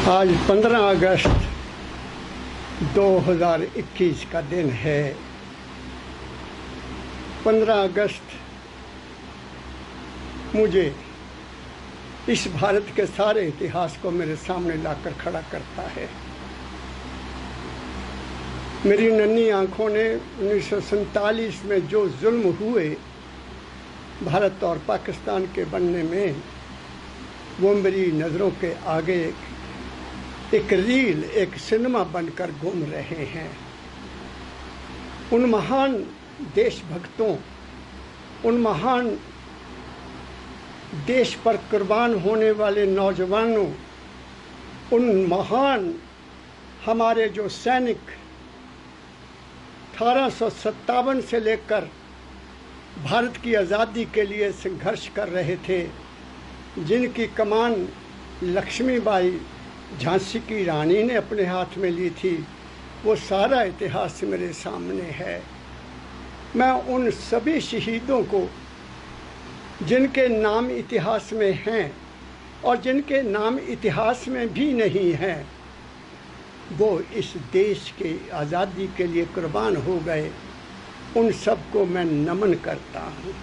आज 15 अगस्त 2021 का दिन है। 15 अगस्त मुझे इस भारत के सारे इतिहास को मेरे सामने लाकर खड़ा करता है। मेरी नन्ही आँखों ने 1947 में जो जुल्म हुए भारत और पाकिस्तान के बनने में, वो मेरी नज़रों के आगे एक रील, एक सिनेमा बनकर घूम रहे हैं। उन महान देशभक्तों, उन महान देश पर कुर्बान होने वाले नौजवानों, उन महान हमारे जो सैनिक 1857 से लेकर भारत की आज़ादी के लिए संघर्ष कर रहे थे, जिनकी कमान लक्ष्मीबाई झांसी की रानी ने अपने हाथ में ली थी, वो सारा इतिहास मेरे सामने है। मैं उन सभी शहीदों को, जिनके नाम इतिहास में हैं और जिनके नाम इतिहास में भी नहीं हैं, वो इस देश के आज़ादी के लिए कुर्बान हो गए, उन सबको मैं नमन करता हूँ।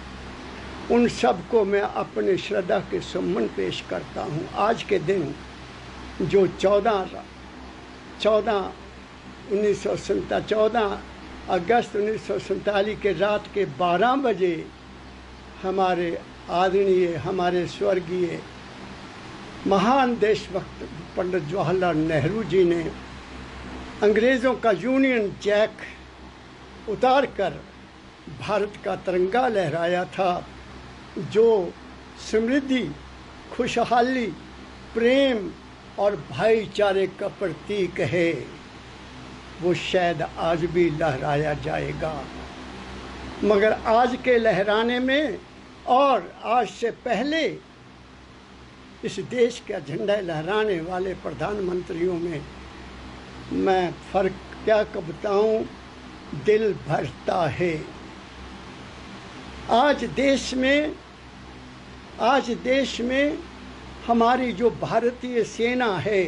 उन सबको मैं अपने श्रद्धा के सुमन पेश करता हूँ। आज के दिन जो 14 अगस्त 1947 के रात के 12 बजे हमारे आदरणीय, हमारे स्वर्गीय महान देशभक्त पंडित जवाहरलाल नेहरू जी ने अंग्रेज़ों का यूनियन जैक उतार कर भारत का तिरंगा लहराया था, जो समृद्धि, खुशहाली, प्रेम और भाईचारे का प्रतीक है। वो शायद आज भी लहराया जाएगा, मगर आज के लहराने में और आज से पहले इस देश का झंडा लहराने वाले प्रधानमंत्रियों में मैं फ़र्क क्या बताऊं, दिल भरता है। आज देश में हमारी जो भारतीय सेना है,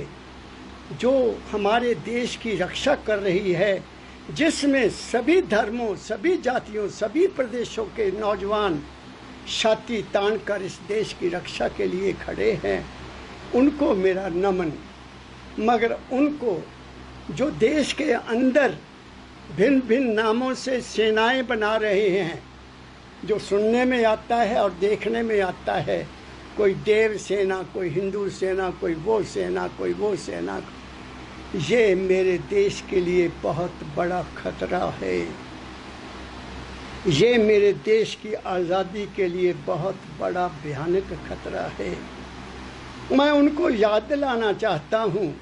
जो हमारे देश की रक्षा कर रही है, जिसमें सभी धर्मों, सभी जातियों, सभी प्रदेशों के नौजवान छाती तानकर इस देश की रक्षा के लिए खड़े हैं, उनको मेरा नमन। मगर उनको जो देश के अंदर भिन्न भिन्न नामों से सेनाएं बना रहे हैं, जो सुनने में आता है और देखने में आता है, कोई देव सेना, कोई हिंदू सेना, कोई वो सेना, कोई वो सेना, ये मेरे देश के लिए बहुत बड़ा खतरा है। ये मेरे देश की आज़ादी के लिए बहुत बड़ा भयानक खतरा है। मैं उनको याद दिलाना चाहता हूँ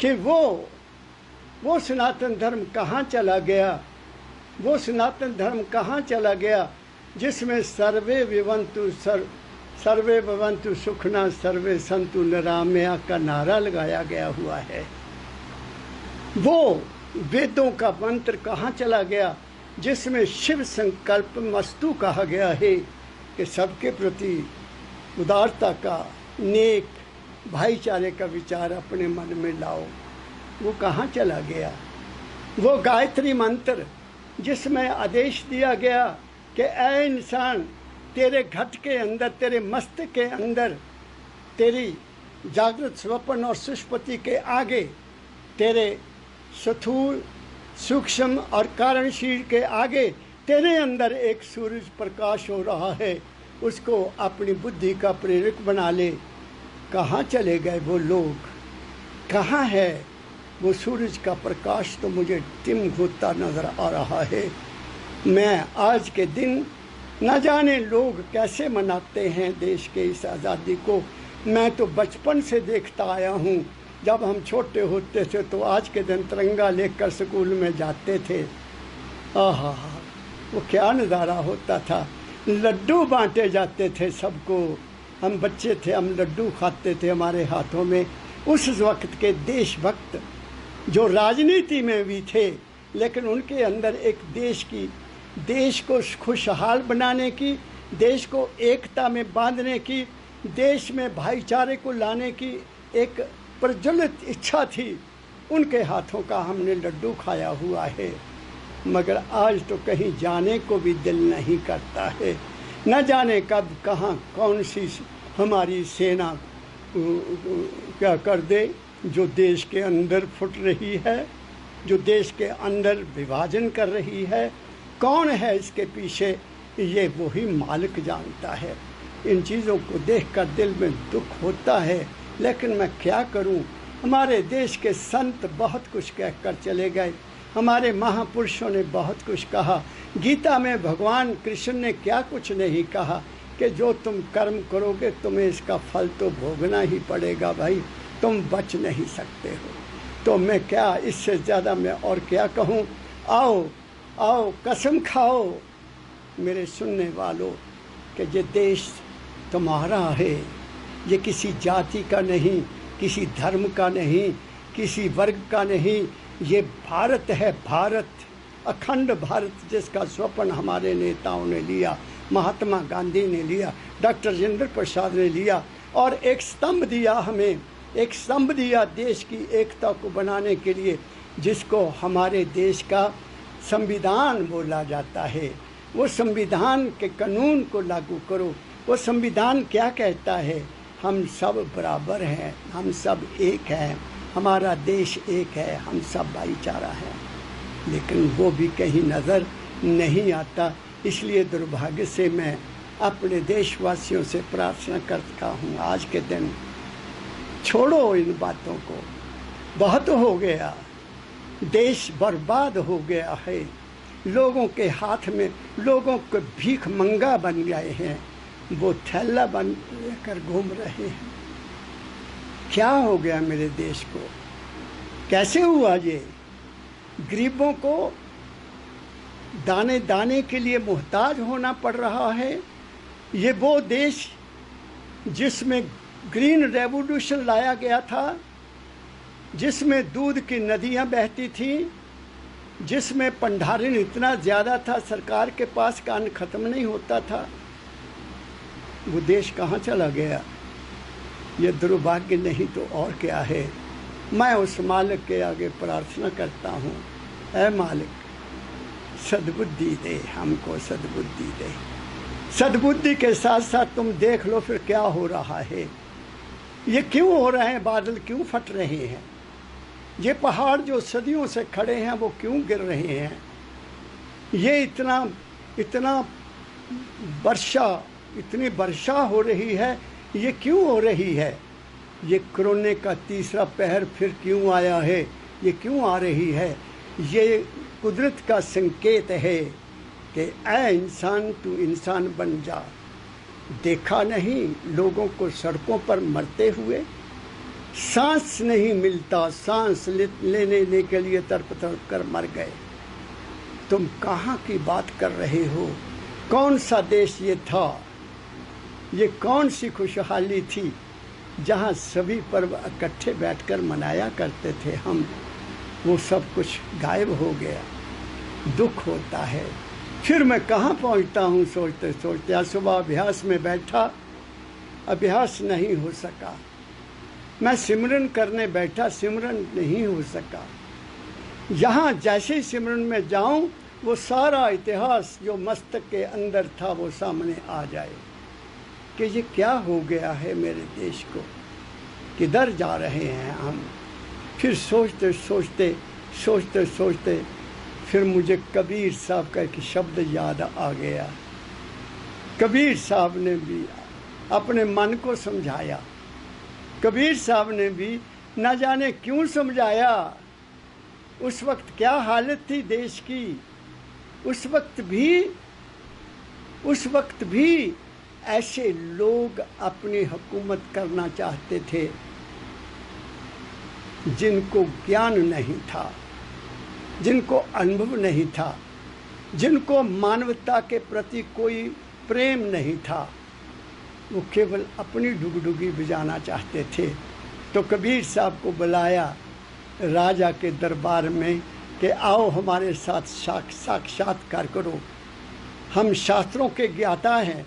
कि वो सनातन धर्म कहाँ चला गया, वो सनातन धर्म कहाँ चला गया जिसमें सर्वे भवन्तु सुखना सर्वे संतु निरामया का नारा लगाया गया हुआ है। वो वेदों का मंत्र कहाँ चला गया जिसमें शिव संकल्प मस्तु कहा गया है कि सबके प्रति उदारता का, नेक, भाईचारे का विचार अपने मन में लाओ, वो कहाँ चला गया। वो गायत्री मंत्र जिसमें आदेश दिया गया कि ऐ इंसान, तेरे घट के अंदर, तेरे मस्तिष्क के अंदर, तेरी जागृत, स्वप्न और सुषुप्ति के आगे, तेरे स्थूल, सूक्ष्म और कारणशील के आगे तेरे अंदर एक सूरज प्रकाश हो रहा है, उसको अपनी बुद्धि का प्रेरक बना ले। कहाँ चले गए वो लोग, कहाँ है वो सूरज का प्रकाश? तो मुझे टिम होता नज़र आ रहा है। मैं आज के दिन न जाने लोग कैसे मनाते हैं देश के इस आज़ादी को। मैं तो बचपन से देखता आया हूँ, जब हम छोटे होते थे तो आज के दिन तिरंगा लेकर स्कूल में जाते थे। आहा, वो क्या नज़ारा होता था। लड्डू बांटे जाते थे सबको, हम बच्चे थे, हम लड्डू खाते थे हमारे हाथों में। उस वक्त के देशभक्त जो राजनीति में भी थे, लेकिन उनके अंदर एक देश को खुशहाल बनाने की, देश को एकता में बांधने की, देश में भाईचारे को लाने की एक प्रज्वलित इच्छा थी, उनके हाथों का हमने लड्डू खाया हुआ है। मगर आज तो कहीं जाने को भी दिल नहीं करता है। न जाने कब कहाँ कौन सी हमारी सेना क्या कर दे, जो देश के अंदर फुट रही है, जो देश के अंदर विभाजन कर रही है। कौन है इसके पीछे, ये वही मालिक जानता है। इन चीज़ों को देखकर दिल में दुख होता है, लेकिन मैं क्या करूं। हमारे देश के संत बहुत कुछ कहकर चले गए, हमारे महापुरुषों ने बहुत कुछ कहा। गीता में भगवान कृष्ण ने क्या कुछ नहीं कहा कि जो तुम कर्म करोगे तुम्हें इसका फल तो भोगना ही पड़ेगा भाई, तुम बच नहीं सकते हो। तो मैं क्या इससे ज़्यादा मैं और क्या कहूँ। आओ आओ कसम खाओ मेरे सुनने वालों कि ये देश तुम्हारा है, ये किसी जाति का नहीं, किसी धर्म का नहीं, किसी वर्ग का नहीं, ये भारत है। भारत, अखंड भारत, जिसका स्वप्न हमारे नेताओं ने लिया, महात्मा गांधी ने लिया, डॉक्टर राजेंद्र प्रसाद ने लिया, और एक स्तंभ दिया हमें, एक स्तंभ दिया देश की एकता को बनाने के लिए, जिसको हमारे देश का संविधान बोला जाता है। वो संविधान के कानून को लागू करो। वो संविधान क्या कहता है? हम सब बराबर हैं, हम सब एक हैं, हमारा देश एक है, हम सब भाईचारा है। लेकिन वो भी कहीं नज़र नहीं आता। इसलिए दुर्भाग्य से मैं अपने देशवासियों से प्रार्थना करता हूँ, आज के दिन छोड़ो इन बातों को, बहुत हो गया, देश बर्बाद हो गया है। लोगों के हाथ में, लोगों के भीख मंगा बन गए हैं, वो थैला बन कर घूम रहे हैं। क्या हो गया मेरे देश को? कैसे हुआ ये? गरीबों को दाने दाने के लिए मोहताज होना पड़ रहा है। ये वो देश जिसमें ग्रीन रेवोल्यूशन लाया गया था, जिसमें दूध की नदियां बहती थीं, जिसमें भंडारण इतना ज़्यादा था, सरकार के पास का अन्न खत्म नहीं होता था। वो देश कहाँ चला गया? ये दुर्भाग्य नहीं तो और क्या है। मैं उस मालिक के आगे प्रार्थना करता हूँ, ऐ मालिक सद्बुद्धि दे, हमको सद्बुद्धि दे। सद्बुद्धि के साथ साथ तुम देख लो फिर क्या हो रहा है। ये क्यों हो रहे हैं? बादल क्यों फट रहे हैं? ये पहाड़ जो सदियों से खड़े हैं वो क्यों गिर रहे हैं? ये इतना वर्षा, इतनी वर्षा हो रही है, ये क्यों हो रही है? ये कोरोना का तीसरा पहर फिर क्यों आया है? ये क्यों आ रही है? ये कुदरत का संकेत है कि ऐ इंसान तू इंसान बन जा। देखा नहीं लोगों को सड़कों पर मरते हुए? सांस नहीं मिलता, सांस लेने के लिए तड़प तड़प कर मर गए। तुम कहाँ की बात कर रहे हो? कौन सा देश ये था? ये कौन सी खुशहाली थी जहाँ सभी पर्व इकट्ठे बैठकर मनाया करते थे हम? वो सब कुछ गायब हो गया। दुख होता है। फिर मैं कहाँ पहुँचता हूँ सोचते सोचते। आज सुबह अभ्यास में बैठा, अभ्यास नहीं हो सका। मैं सिमरन करने बैठा, सिमरन नहीं हो सका। यहाँ जैसे ही सिमरन में जाऊँ, वो सारा इतिहास जो मस्तक के अंदर था वो सामने आ जाए कि ये क्या हो गया है मेरे देश को, किधर जा रहे हैं हम। फिर सोचते सोचते फिर मुझे कबीर साहब का एक शब्द याद आ गया। कबीर साहब ने भी अपने मन को समझाया। कबीर साहब ने भी न जाने क्यों समझाया। उस वक्त क्या हालत थी देश की। उस वक्त भी ऐसे लोग अपनी हुकूमत करना चाहते थे जिनको ज्ञान नहीं था, जिनको अनुभव नहीं था, जिनको मानवता के प्रति कोई प्रेम नहीं था। वो केवल अपनी डुगडुगी बजाना चाहते थे। तो कबीर साहब को बुलाया राजा के दरबार में कि आओ हमारे साथ साक्षात्कार करो। हम शास्त्रों के ज्ञाता हैं,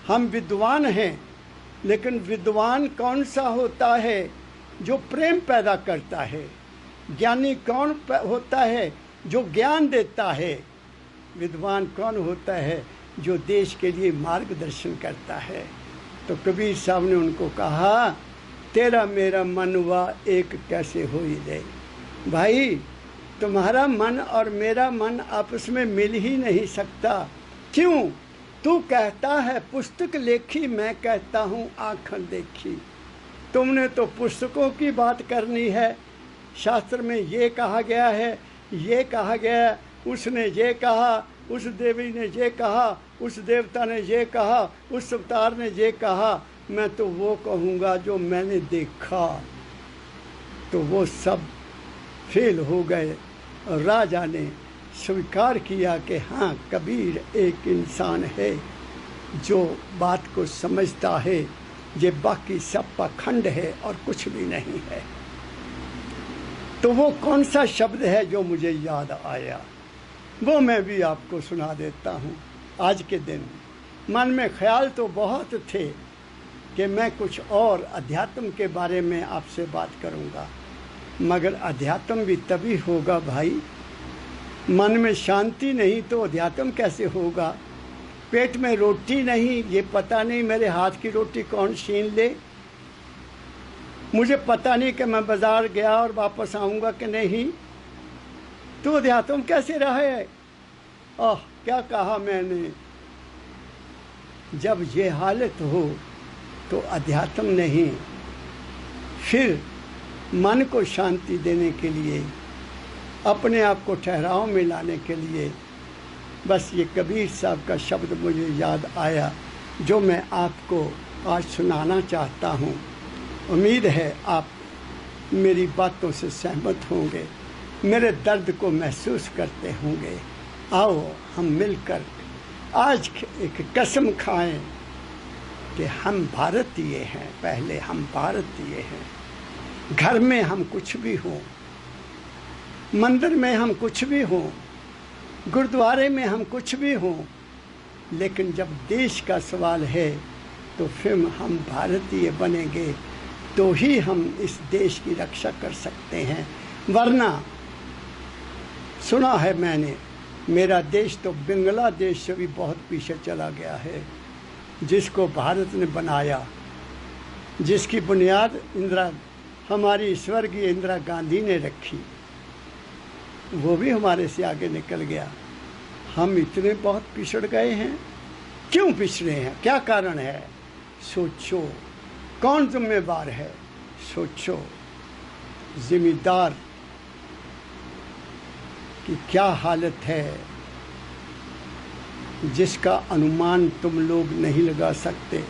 हम विद्वान हैं, लेकिन विद्वान कौन सा होता है जो प्रेम पैदा करता है। ज्ञानी कौन होता है? जो ज्ञान देता है। विद्वान कौन होता है? जो देश के लिए मार्गदर्शन करता है। तो कबीर साहब ने उनको कहा, तेरा मेरा मन वा एक कैसे होई रे। भाई, तुम्हारा मन और मेरा मन आपस में मिल ही नहीं सकता। क्यों? तू कहता है पुस्तक लेखी, मैं कहता हूँ आँखन देखी। तुमने तो पुस्तकों की बात करनी है। शास्त्र में ये कहा गया है, ये कहा गया, उसने ये कहा, उस देवी ने ये कहा, उस देवता ने ये कहा, उस अवतार ने ये कहा। मैं तो वो कहूँगा जो मैंने देखा। तो वो सब फेल हो गए। और राजा ने स्वीकार किया कि हाँ, कबीर एक इंसान है जो बात को समझता है। ये बाकी सब पाखंड है और कुछ भी नहीं है। तो वो कौन सा शब्द है जो मुझे याद आया, वो मैं भी आपको सुना देता हूँ। आज के दिन मन में ख्याल तो बहुत थे कि मैं कुछ और अध्यात्म के बारे में आपसे बात करूँगा, मगर अध्यात्म भी तभी होगा भाई, मन में शांति नहीं तो अध्यात्म कैसे होगा। पेट में रोटी नहीं, ये पता नहीं मेरे हाथ की रोटी कौन छीन ले। मुझे पता नहीं कि मैं बाज़ार गया और वापस आऊँगा कि नहीं। तो अध्यात्म कैसे रहे? क्या कहा मैंने। जब ये हालत हो तो अध्यात्म नहीं। फिर मन को शांति देने के लिए, अपने आप को ठहराव में लाने के लिए, बस ये कबीर साहब का शब्द मुझे याद आया, जो मैं आपको आज सुनाना चाहता हूँ। उम्मीद है आप मेरी बातों से सहमत होंगे, मेरे दर्द को महसूस करते होंगे। आओ हम मिलकर आज एक कसम खाएं कि हम भारतीय हैं। पहले हम भारतीय हैं। घर में हम कुछ भी हों, मंदिर में हम कुछ भी हों, गुरुद्वारे में हम कुछ भी हों, लेकिन जब देश का सवाल है तो फिर हम भारतीय बनेंगे, तो ही हम इस देश की रक्षा कर सकते हैं। वरना सुना है मैंने, मेरा देश तो बांग्लादेश से भी बहुत पीछे चला गया है, जिसको भारत ने बनाया, जिसकी बुनियाद हमारी स्वर्गीय इंदिरा गांधी ने रखी, वो भी हमारे से आगे निकल गया। हम इतने बहुत पिछड़ गए हैं। क्यों पिछड़े हैं? क्या कारण है? सोचो, कौन जिम्मेवार है? सोचो। जिम्मेदार की क्या हालत है, जिसका अनुमान तुम लोग नहीं लगा सकते।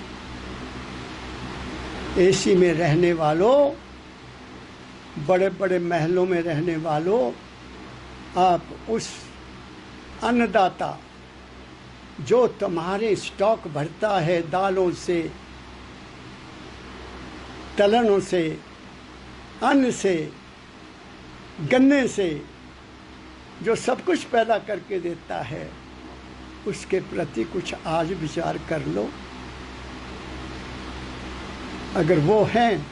एसी में रहने वालों, बड़े बड़े महलों में रहने वालों, आप उस अन्नदाता जो तुम्हारे स्टॉक भरता है दालों से, तलनों से, अन्न से, गन्ने से, जो सब कुछ पैदा करके देता है, उसके प्रति कुछ आज विचार कर लो। अगर वो हैं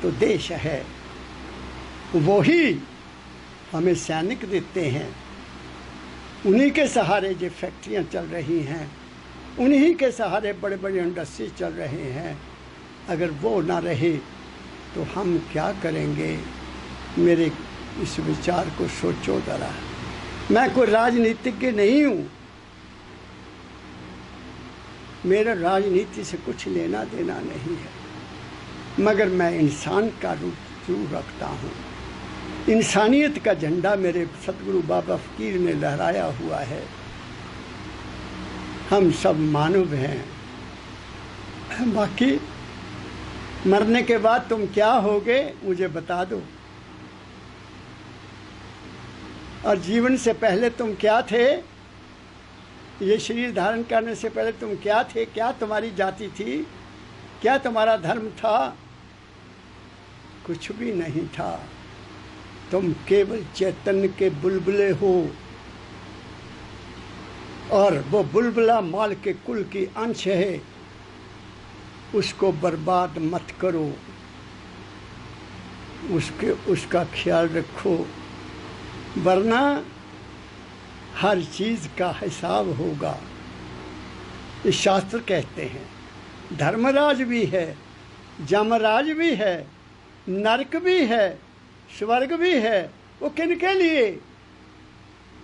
तो देश है। वो ही हमें सैनिक देते हैं। उन्हीं के सहारे ये फैक्ट्रियाँ चल रही हैं, उन्हीं के सहारे बड़े बड़े इंडस्ट्री चल रहे हैं। अगर वो ना रहे तो हम क्या करेंगे? मेरे इस विचार को सोचो ज़रा। मैं कोई राजनीतिज्ञ नहीं हूँ, मेरा राजनीति से कुछ लेना देना नहीं है, मगर मैं इंसान का रूप जरूर रखता हूँ। इंसानियत का झंडा मेरे सतगुरु बाबा फकीर ने लहराया हुआ है। हम सब मानव हैं। बाकी मरने के बाद तुम क्या होगे मुझे बता दो, और जीवन से पहले तुम क्या थे? ये शरीर धारण करने से पहले तुम क्या थे? क्या तुम्हारी जाति थी? क्या तुम्हारा धर्म था? कुछ भी नहीं था। तुम केवल चैतन्य के बुलबुले हो, और वो बुलबुला माल के कुल की अंश है। उसको बर्बाद मत करो। उसका ख्याल रखो, वरना हर चीज़ का हिसाब होगा। ये शास्त्र कहते हैं। धर्मराज भी है, जमराज भी है, नरक भी है, स्वर्ग भी है। वो किन के लिए?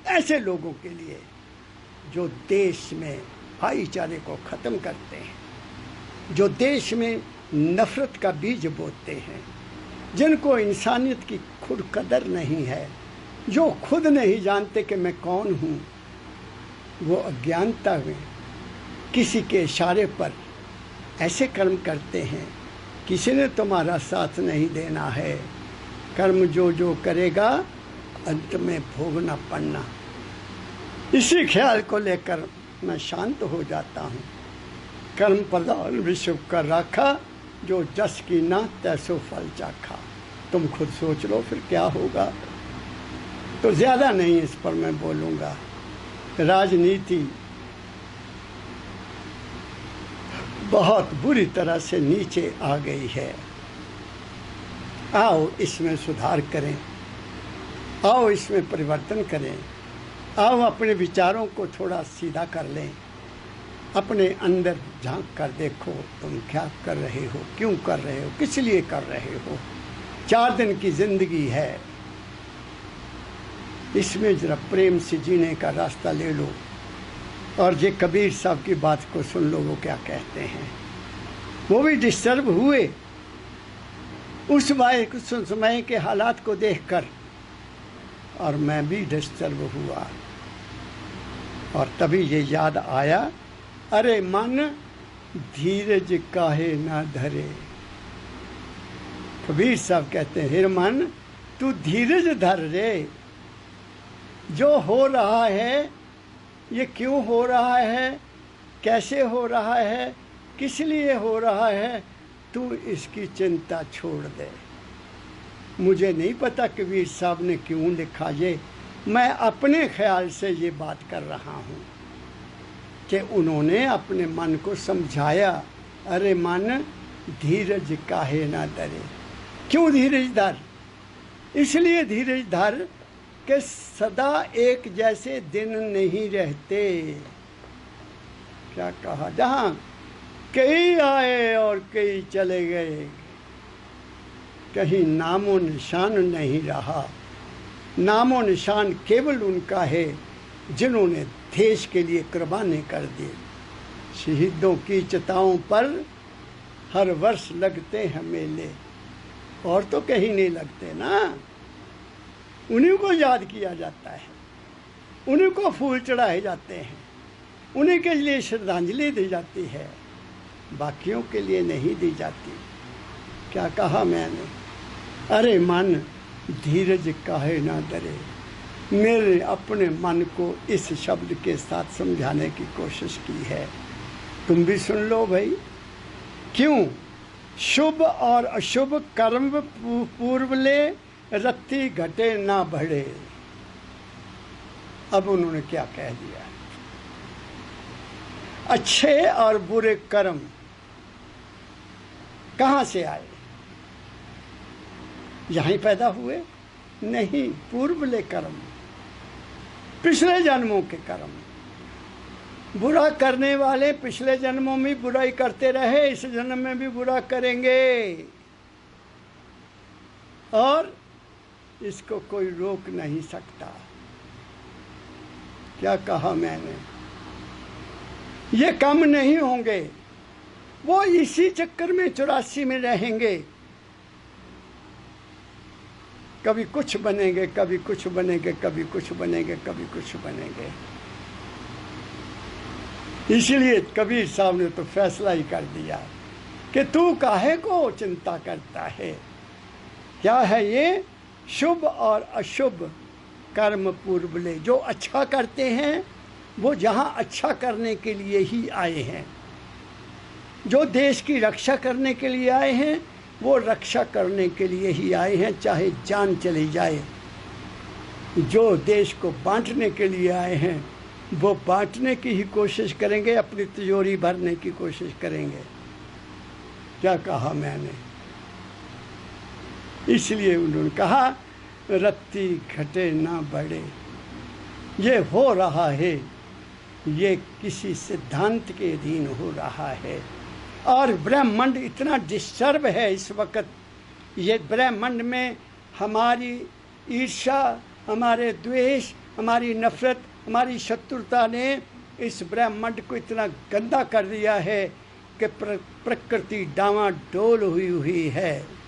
ऐसे लोगों के लिए जो देश में भाईचारे को ख़त्म करते हैं, जो देश में नफ़रत का बीज बोते हैं, जिनको इंसानियत की खुद कदर नहीं है, जो खुद नहीं जानते कि मैं कौन हूँ। वो अज्ञानता में किसी के इशारे पर ऐसे कर्म करते हैं। किसी ने तुम्हारा साथ नहीं देना है। कर्म जो जो करेगा अंत में भोगना पड़ना। इसी ख्याल को लेकर मैं शांत हो जाता हूँ। कर्म प्रधान विश्व का राखा, जो जस की ना तैसो फल चाखा। तुम खुद सोच लो फिर क्या होगा। तो ज़्यादा नहीं इस पर मैं बोलूँगा। राजनीति बहुत बुरी तरह से नीचे आ गई है। आओ इसमें सुधार करें, आओ इसमें परिवर्तन करें, आओ अपने विचारों को थोड़ा सीधा कर लें। अपने अंदर झांक कर देखो तुम क्या कर रहे हो, क्यों कर रहे हो, किस लिए कर रहे हो। 4 दिन की ज़िंदगी है, इसमें ज़रा प्रेम से जीने का रास्ता ले लो। और ये कबीर साहब की बात को सुन लो, वो क्या कहते हैं। वो भी डिस्टर्ब हुए उस समय के हालात को देखकर, और मैं भी डिस्टर्ब हुआ। और तभी ये याद आया, अरे मन धीरज काहे ना धरे। कबीर साहब कहते हैं, हे मन तू धीरज धर रे। जो हो रहा है ये क्यों हो रहा है, कैसे हो रहा है, किस लिए हो रहा है, तू इसकी चिंता छोड़ दे। मुझे नहीं पता कबीर साहब ने क्यों लिखा ये, मैं अपने ख्याल से ये बात कर रहा हूँ कि उन्होंने अपने मन को समझाया, अरे मन धीरज काहे ना धरे। क्यों धीरज धर? इसलिए धीरज धर कि सदा एक जैसे दिन नहीं रहते। क्या कहा, जहाँ कई आए और कई चले गए, कहीं नामो निशान नहीं रहा। नामो निशान केवल उनका है जिन्होंने देश के लिए कुर्बानी कर दी। शहीदों की चिताओं पर हर वर्ष लगते हैं मेले, और तो कहीं नहीं लगते ना। उन्हीं को याद किया जाता है, उन्हीं को फूल चढ़ाए जाते हैं, उन्हीं के लिए श्रद्धांजलि दी जाती है, बाकियों के लिए नहीं दी जाती। क्या कहा मैंने, अरे मन धीरज काहे ना धरे। मेरे अपने मन को इस शब्द के साथ समझाने की कोशिश की है, तुम भी सुन लो भाई। क्यों? शुभ और अशुभ कर्म पूर्व ले, रत्ती घटे ना बढ़े। अब उन्होंने क्या कह दिया, अच्छे और बुरे कर्म कहाँ से आए? यहीं पैदा हुए? नहीं, पूर्व ले कर्म, पिछले जन्मों के कर्म। बुरा करने वाले पिछले जन्मों में बुराई करते रहे, इस जन्म में भी बुरा करेंगे, और इसको कोई रोक नहीं सकता। क्या कहा मैंने, ये कम नहीं होंगे, वो इसी चक्कर में 84 में रहेंगे। कभी कुछ बनेंगे, कभी कुछ बनेंगे, कभी कुछ बनेंगे, कभी कुछ बनेंगे। इसलिए कबीर साहब ने तो फैसला ही कर दिया कि तू काहे को चिंता करता है। क्या है ये? शुभ और अशुभ कर्म पूर्व ले। जो अच्छा करते हैं वो जहाँ अच्छा करने के लिए ही आए हैं, जो देश की रक्षा करने के लिए आए हैं वो रक्षा करने के लिए ही आए हैं, चाहे जान चली जाए। जो देश को बांटने के लिए आए हैं वो बांटने की ही कोशिश करेंगे, अपनी तिजोरी भरने की कोशिश करेंगे। क्या कहा मैंने? इसलिए उन्होंने कहा रत्ती घटे ना बढ़े। ये हो रहा है, ये किसी सिद्धांत के अधीन हो रहा है। और ब्रह्मांड इतना डिस्टर्ब है इस वक्त, ये ब्रह्मांड में हमारी ईर्ष्या, हमारे द्वेष, हमारी नफरत, हमारी शत्रुता ने इस ब्रह्मांड को इतना गंदा कर दिया है कि प्रकृति डामाडोल हुई है।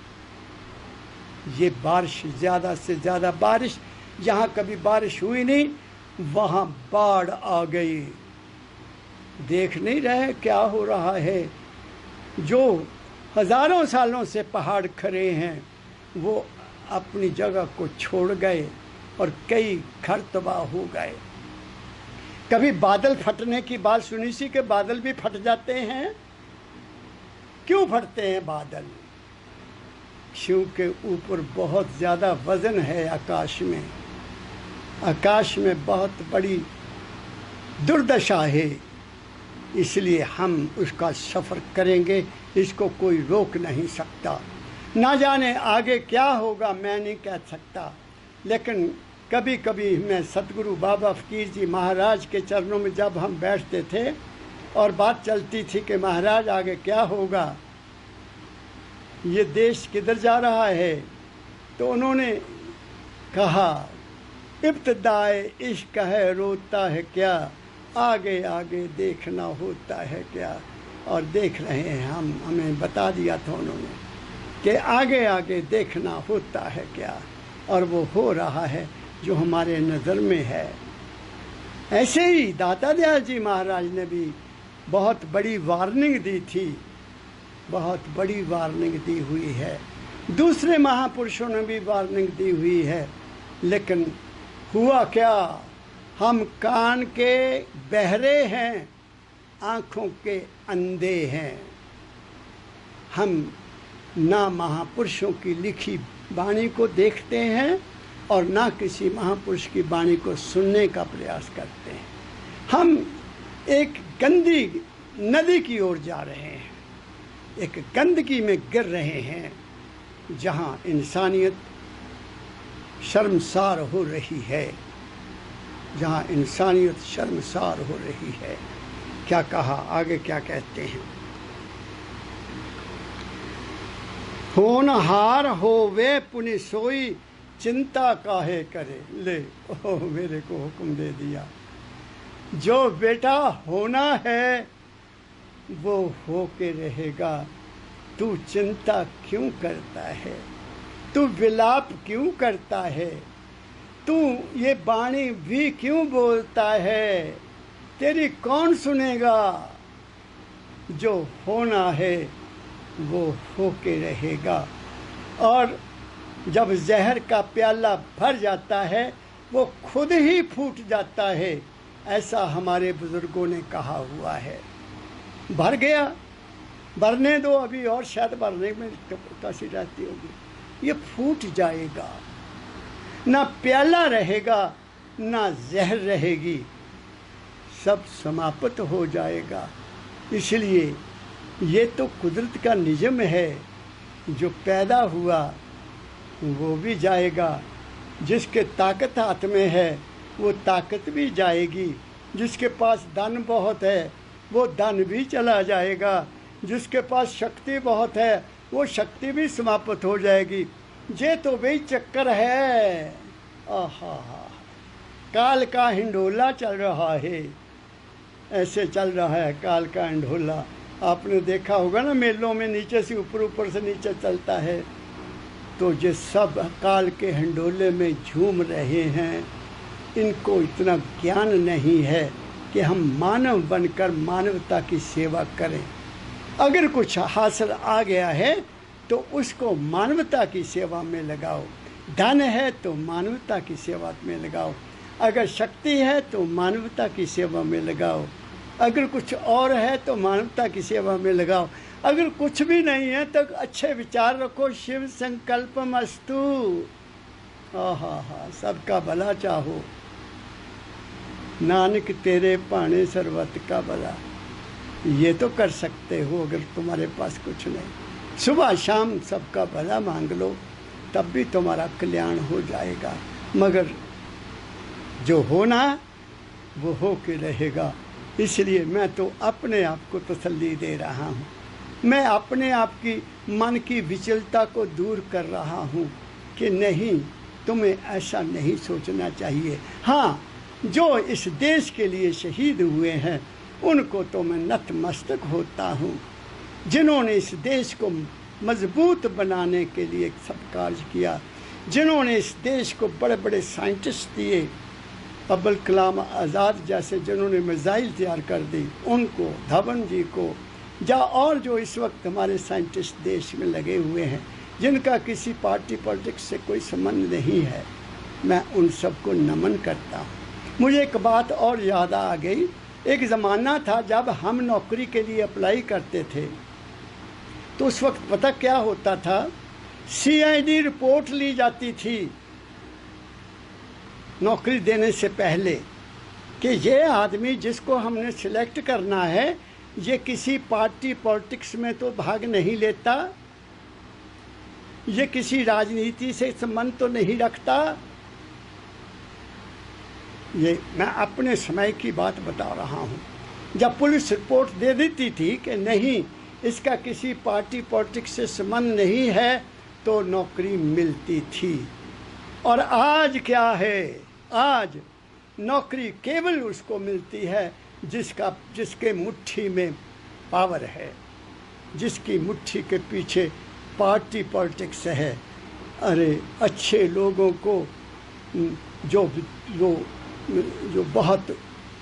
ये बारिश, ज़्यादा से ज़्यादा बारिश, जहाँ कभी बारिश हुई नहीं वहाँ बाढ़ आ गई। देख नहीं रहे क्या हो रहा है? जो हजारों सालों से पहाड़ खड़े हैं वो अपनी जगह को छोड़ गए और कई घर तबाह हो गए। कभी बादल फटने की बात सुनी सी कि बादल भी फट जाते हैं। क्यों फटते हैं बादल? क्योंकि ऊपर बहुत ज़्यादा वजन है आकाश में, आकाश में बहुत बड़ी दुर्दशा है, इसलिए हम उसका सफ़र करेंगे, इसको कोई रोक नहीं सकता। ना जाने आगे क्या होगा, मैं नहीं कह सकता, लेकिन कभी कभी मैं सतगुरु बाबा फ़कीर जी महाराज के चरणों में जब हम बैठते थे और बात चलती थी कि महाराज आगे क्या होगा, ये देश किधर जा रहा है, तो उन्होंने कहा इब्तिदाए इश्क है रोता है क्या, आगे आगे देखना होता है क्या। और देख रहे हैं हम, हमें बता दिया था उन्होंने कि आगे आगे देखना होता है क्या, और वो हो रहा है जो हमारे नज़र में है। ऐसे ही दाता दयाल जी महाराज ने भी बहुत बड़ी वार्निंग दी थी, बहुत बड़ी वार्निंग दी हुई है। दूसरे महापुरुषों ने भी वार्निंग दी हुई है, लेकिन हुआ क्या? हम कान के बहरे हैं, आँखों के अंधे हैं। हम ना महापुरुषों की लिखी वाणी को देखते हैं और ना किसी महापुरुष की वाणी को सुनने का प्रयास करते हैं। हम एक गंदी नदी की ओर जा रहे हैं, एक गंदगी में गिर रहे हैं, जहाँ इंसानियत शर्मसार हो रही है, जहाँ इंसानियत शर्मसार हो रही है। क्या कहा, आगे क्या कहते हैं? होनहार होवे पुनि सोई, चिंता काहे करे। ले ओ मेरे को हुक्म दे दिया, जो बेटा होना है वो हो के रहेगा। तू चिंता क्यों करता है? तू विलाप क्यों करता है? तू ये बाणी भी क्यों बोलता है? तेरी कौन सुनेगा? जो होना है वो हो के रहेगा। और जब जहर का प्याला भर जाता है वो खुद ही फूट जाता है, ऐसा हमारे बुजुर्गों ने कहा हुआ है। भर गया, भरने दो अभी और शायद भरने में कसी रहती होगी, ये फूट जाएगा। ना प्याला रहेगा ना जहर रहेगी, सब समाप्त हो जाएगा। इसलिए ये तो कुदरत का निज़म है, जो पैदा हुआ वो भी जाएगा। जिसके ताकत हाथ में है वो ताकत भी जाएगी। जिसके पास धन बहुत है वो धन भी चला जाएगा। जिसके पास शक्ति बहुत है वो शक्ति भी समाप्त हो जाएगी। ये तो वही चक्कर है। आहा, काल का हिंडोला चल रहा है, ऐसे चल रहा है काल का हिंडोला। आपने देखा होगा ना, मेलों में नीचे से ऊपर, ऊपर से नीचे चलता है। तो ये सब काल के हिंडोले में झूम रहे हैं। इनको इतना ज्ञान नहीं है कि हम मानव बनकर मानवता की सेवा करें। अगर कुछ हासिल आ गया है तो उसको मानवता की सेवा में लगाओ। धन है तो मानवता की सेवा में लगाओ। अगर शक्ति है तो मानवता की सेवा में लगाओ। अगर कुछ और है तो मानवता की सेवा में लगाओ। अगर कुछ भी नहीं है तो अच्छे विचार रखो, शिव संकल्पमस्तु। आहा, सबका भला चाहो, नानक तेरे पाने सर्वत का भला। ये तो कर सकते हो अगर तुम्हारे पास कुछ नहीं। सुबह शाम सबका भला मांग लो, तब भी तुम्हारा कल्याण हो जाएगा। मगर जो होना वो हो के रहेगा। इसलिए मैं तो अपने आप को तसल्ली दे रहा हूँ। मैं अपने आप की मन की विचलता को दूर कर रहा हूँ कि नहीं, तुम्हें ऐसा नहीं सोचना चाहिए। हाँ, जो इस देश के लिए शहीद हुए हैं उनको तो मैं नतमस्तक होता हूँ। जिन्होंने इस देश को मजबूत बनाने के लिए सब कार्य किया, जिन्होंने इस देश को बड़े बड़े साइंटिस्ट दिए, अब्दुल कलाम आज़ाद जैसे जिन्होंने मिसाइल तैयार कर दी, उनको, धवन जी को, और जो इस वक्त हमारे साइंटिस्ट देश में लगे हुए हैं जिनका किसी पार्टी पॉलिटिक्स से कोई संबंध नहीं है, मैं उन सबको नमन करता हूँ। मुझे एक बात और याद आ गई। एक ज़माना था जब हम नौकरी के लिए अप्लाई करते थे तो उस वक्त पता क्या होता था, सीआईडी रिपोर्ट ली जाती थी नौकरी देने से पहले कि ये आदमी जिसको हमने सिलेक्ट करना है ये किसी पार्टी पॉलिटिक्स में तो भाग नहीं लेता, ये किसी राजनीति से संबंध तो नहीं रखता। ये मैं अपने समय की बात बता रहा हूँ। जब पुलिस रिपोर्ट दे देती थी कि नहीं, इसका किसी पार्टी पॉलिटिक्स से संबंध नहीं है, तो नौकरी मिलती थी। और आज क्या है, आज नौकरी केवल उसको मिलती है जिसके मुट्ठी में पावर है, जिसकी मुट्ठी के पीछे पार्टी पॉलिटिक्स है। अरे अच्छे लोगों को जो जो जो बहुत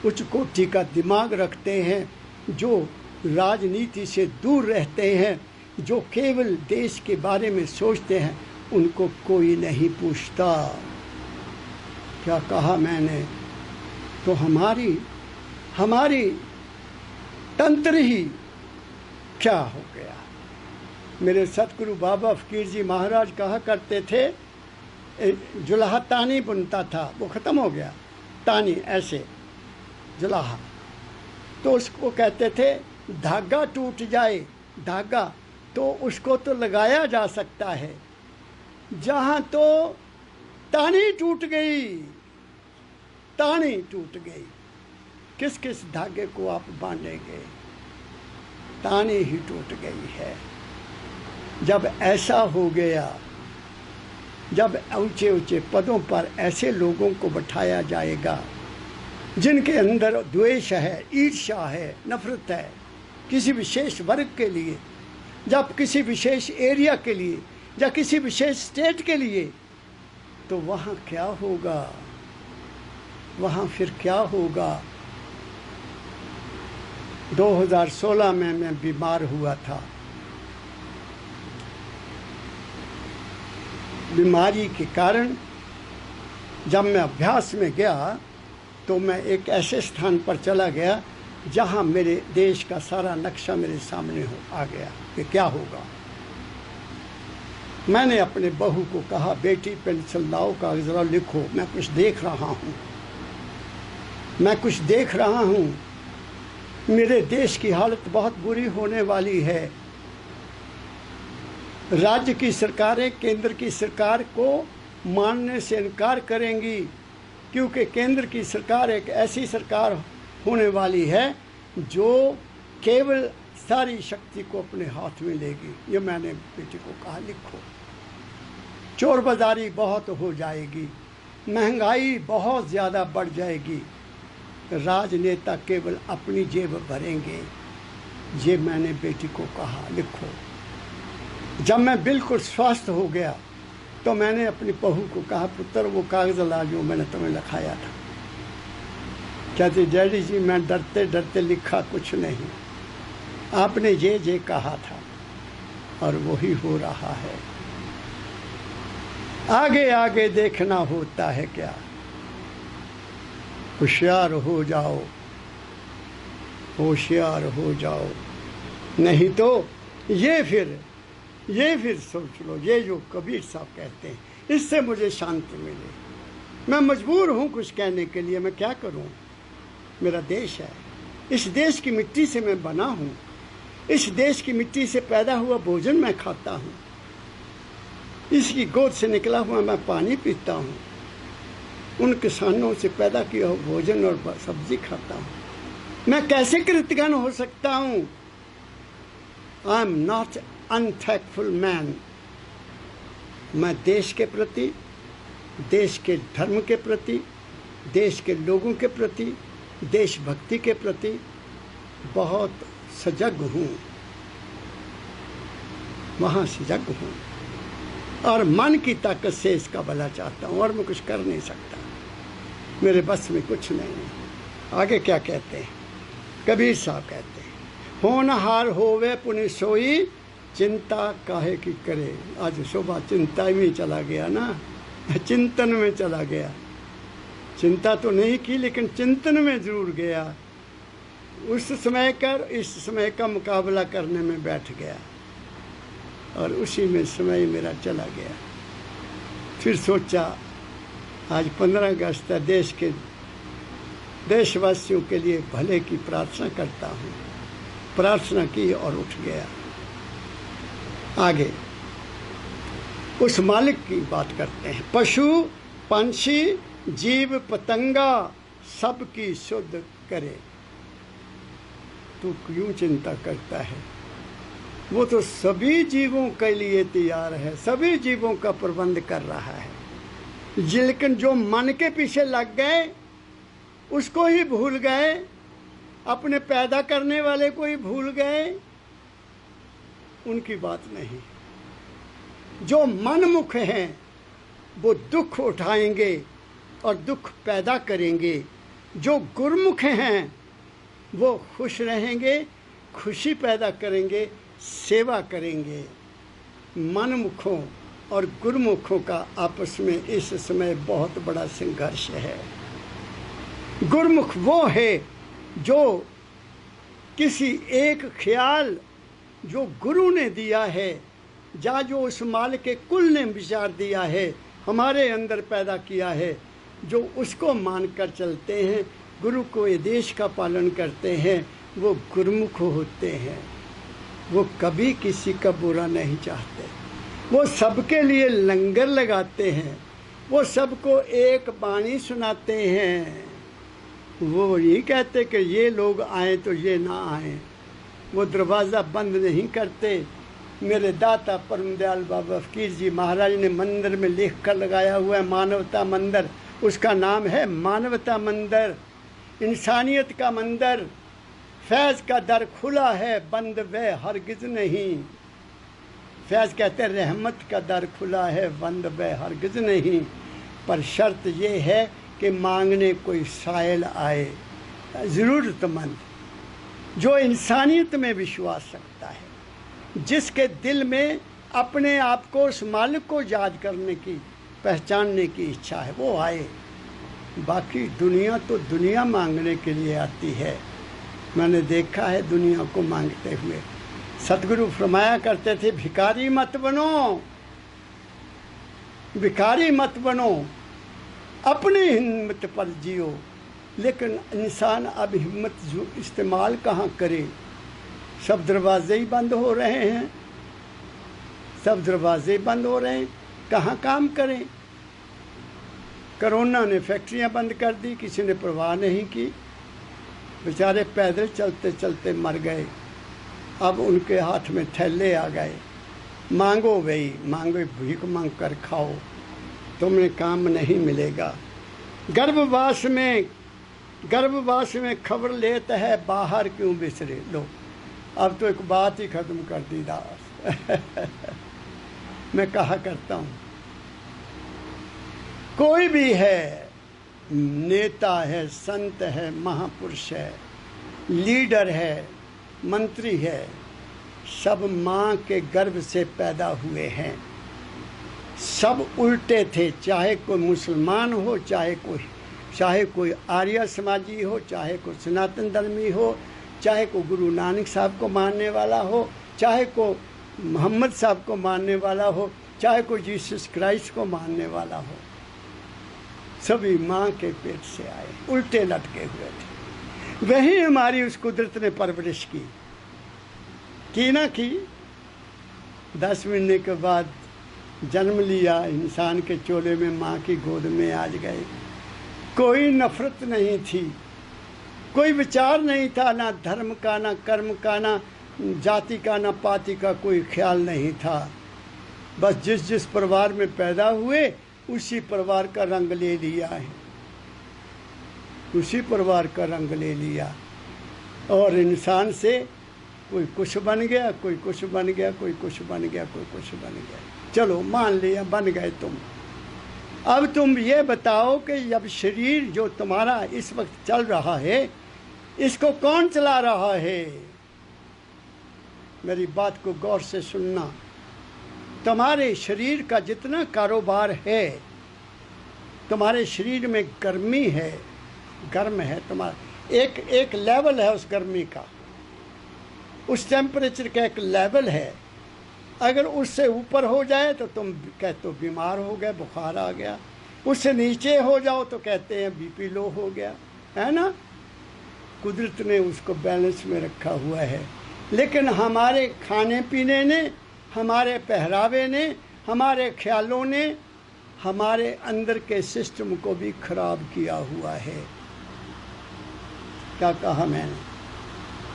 उच्च कोटि का दिमाग रखते हैं, जो राजनीति से दूर रहते हैं, जो केवल देश के बारे में सोचते हैं, उनको कोई नहीं पूछता। क्या कहा मैंने? तो हमारी तंत्र ही क्या हो गया। मेरे सतगुरु बाबा फकीर जी महाराज कहा करते थे, जुलाहा तानी बुनता था, वो ख़त्म हो गया। तानी ऐसे जुलाहा, तो उसको कहते थे धागा टूट जाए, धागा तो उसको तो लगाया जा सकता है, जहाँ तो तानी टूट गई, तानी टूट गई, किस किस धागे को आप बांधेंगे? तानी ही टूट गई है। जब ऐसा हो गया, जब ऊंचे ऊंचे पदों पर ऐसे लोगों को बैठाया जाएगा जिनके अंदर द्वेष है, ईर्ष्या है, नफरत है किसी विशेष वर्ग के लिए, जब किसी विशेष एरिया के लिए या किसी विशेष स्टेट के लिए, तो वहाँ क्या होगा? वहाँ फिर क्या होगा? 2016 में मैं बीमार हुआ था। बीमारी के कारण जब मैं अभ्यास में गया तो मैं एक ऐसे स्थान पर चला गया जहाँ मेरे देश का सारा नक्शा मेरे सामने आ गया कि क्या होगा। मैंने अपने बहू को कहा, बेटी पेंसिल लाओ, कागज ज़रा लिखो, मैं कुछ देख रहा हूँ, मैं कुछ देख रहा हूँ। मेरे देश की हालत बहुत बुरी होने वाली है। राज्य की सरकारें केंद्र की सरकार को मानने से इनकार करेंगी, क्योंकि केंद्र की सरकार एक ऐसी सरकार होने वाली है जो केवल सारी शक्ति को अपने हाथ में लेगी। ये मैंने बेटी को कहा, लिखो। चोर बाजारी बहुत हो जाएगी, महंगाई बहुत ज़्यादा बढ़ जाएगी, राजनेता केवल अपनी जेब भरेंगे। ये मैंने बेटी को कहा, लिखो। जब मैं बिल्कुल स्वस्थ हो गया तो मैंने अपनी बहू को कहा, पुत्र वो कागज़ ला जो मैंने तुम्हें लिखाया था। कहती, डैडी जी मैं डरते डरते लिखा कुछ नहीं, आपने ये कहा था और वही हो रहा है। आगे आगे देखना होता है क्या। होशियार हो जाओ, होशियार हो जाओ, नहीं तो ये फिर सोच लो, ये जो कबीर साहब कहते हैं, इससे मुझे शांति मिले। मैं मजबूर हूँ कुछ कहने के लिए, मैं क्या करूँ? मेरा देश है, इस देश की मिट्टी से मैं बना हूँ, इस देश की मिट्टी से पैदा हुआ भोजन मैं खाता हूँ। इसकी गोद से निकला हुआ मैं पानी पीता हूँ, उन किसानों से पैदा किया हुआ भोजन और सब्जी खाता हूँ। मैं कैसे कृतज्ञ हो सकता हूँ? I am not unthankful man. मैं देश के प्रति, देश के धर्म के प्रति, देश के लोगों के प्रति, देशभक्ति के प्रति बहुत सजग हूँ, वहाँ सजग हूँ और मन की ताकत से इसका भला चाहता हूँ और मैं कुछ कर नहीं सकता, मेरे बस में कुछ नहीं है। आगे क्या कहते हैं? कबीर साहब कहते हैं, होनहार होवे पुनि सोई, चिंता काहे की करे। आज शोभा चिंता में चला गया ना, चिंतन में चला गया। चिंता तो नहीं की लेकिन चिंतन में जरूर गया। उस समय कर इस समय का मुकाबला करने में बैठ गया और उसी में समय मेरा चला गया। फिर सोचा आज 15 अगस्त है, देश के देशवासियों के लिए भले की प्रार्थना करता हूँ। प्रार्थना की और उठ गया। आगे उस मालिक की बात करते हैं। पशु पंछी जीव पतंगा सबकी शुद्ध करे। तू क्यों चिंता करता है? वो तो सभी जीवों के लिए तैयार है, सभी जीवों का प्रबंध कर रहा है। लेकिन जो मन के पीछे लग गए उसको ही भूल गए, अपने पैदा करने वाले को ही भूल गए, उनकी बात नहीं। जो मनमुख हैं वो दुख उठाएंगे और दुख पैदा करेंगे। जो गुरमुख हैं वो खुश रहेंगे, खुशी पैदा करेंगे, सेवा करेंगे। मनमुखों और गुरमुखों का आपस में इस समय बहुत बड़ा संघर्ष है। गुरमुख वो है जो किसी एक ख्याल जो गुरु ने दिया है, या जो उस माल के कुल ने विचार दिया है, हमारे अंदर पैदा किया है, जो उसको मानकर चलते हैं, गुरु को आदेश का पालन करते हैं, वो गुरमुख होते हैं। वो कभी किसी का बुरा नहीं चाहते। वो सबके लिए लंगर लगाते हैं, वो सबको एक बाणी सुनाते हैं। वो नहीं कहते कि ये लोग आए तो ये ना आए। वो दरवाज़ा बंद नहीं करते। मेरे दाता परम दयाल बाबा फकीर जी महाराज ने मंदिर में लिख कर लगाया हुआ है, मानवता मंदिर। उसका नाम है मानवता मंदिर, इंसानियत का मंदिर। फैज़ का दर खुला है, बंद वे हरगिज़ नहीं। फैज़ कहते हैं रहमत का दर खुला है, बंद वे हरगिज़ नहीं। पर शर्त ये है कि मांगने कोई साइल आए, ज़रूरतमंद, जो इंसानियत में विश्वास रखता है, जिसके दिल में अपने आप को उस मालिक को याद करने की, पहचानने की इच्छा है, वो आए। बाकी दुनिया तो दुनिया मांगने के लिए आती है। मैंने देखा है दुनिया को मांगते हुए। सतगुरु फरमाया करते थे, भिखारी मत बनो, भिखारी मत बनो, अपनी हिम्मत पर जियो। लेकिन इंसान अब हिम्मत इस्तेमाल कहाँ करे? सब दरवाजे ही बंद हो रहे हैं, सब दरवाजे बंद हो रहे हैं, कहाँ काम करें? कोरोना ने फैक्ट्रियां बंद कर दी, किसी ने परवाह नहीं की। बेचारे पैदल चलते चलते मर गए। अब उनके हाथ में थैले आ गए, मांगो भाई, मांगो, भीख मांग कर खाओ, तुम्हें काम नहीं मिलेगा। गर्भवास में खबर लेता है, बाहर क्यों बिसरे। लो, अब तो एक बात ही ख़त्म कर दी दास। मैं कहा करता हूँ, कोई भी है, नेता है, संत है, महापुरुष है, लीडर है, मंत्री है, सब माँ के गर्भ से पैदा हुए हैं। सब उल्टे थे, चाहे कोई मुसलमान हो, चाहे कोई आर्य समाजी हो, चाहे कोई सनातन धर्मी हो, चाहे कोई गुरु नानक साहब को मानने वाला हो, चाहे कोई मोहम्मद साहब को मानने वाला हो, चाहे कोई जीसस क्राइस्ट को मानने वाला हो, सभी माँ के पेट से आए, उल्टे लटके हुए थे। वही हमारी उस कुदरत ने परवरिश की ना की। 10 महीने के बाद जन्म लिया, इंसान के चोले में माँ की गोद में आज गए। कोई नफरत नहीं थी, कोई विचार नहीं था, ना धर्म का, ना कर्म का, ना जाति का, ना पाति का कोई ख्याल नहीं था। बस जिस जिस परिवार में पैदा हुए उसी परिवार का रंग ले लिया है, उसी परिवार का रंग ले लिया। और इंसान से कोई कुछ बन गया, कोई कुछ बन गया, कोई कुछ बन गया, कोई कुछ बन गया। चलो मान लिया बन गए तुम। अब तुम ये बताओ कि जब शरीर जो तुम्हारा इस वक्त चल रहा है, इसको कौन चला रहा है? मेरी बात को गौर से सुनना। तुम्हारे शरीर का जितना कारोबार है, तुम्हारे शरीर में गर्मी है, गर्म है तुम्हारा, एक लेवल है उस गर्मी का, उस टेम्परेचर का एक लेवल है। अगर उससे ऊपर हो जाए तो तुम कहते हो बीमार हो गए, बुखार आ गया। उससे नीचे हो जाओ तो कहते हैं बीपी लो हो गया, है ना। कुदरत ने उसको बैलेंस में रखा हुआ है। लेकिन हमारे खाने पीने ने, हमारे पहरावे ने, हमारे ख्यालों ने हमारे अंदर के सिस्टम को भी खराब किया हुआ है। क्या कहा मैंने?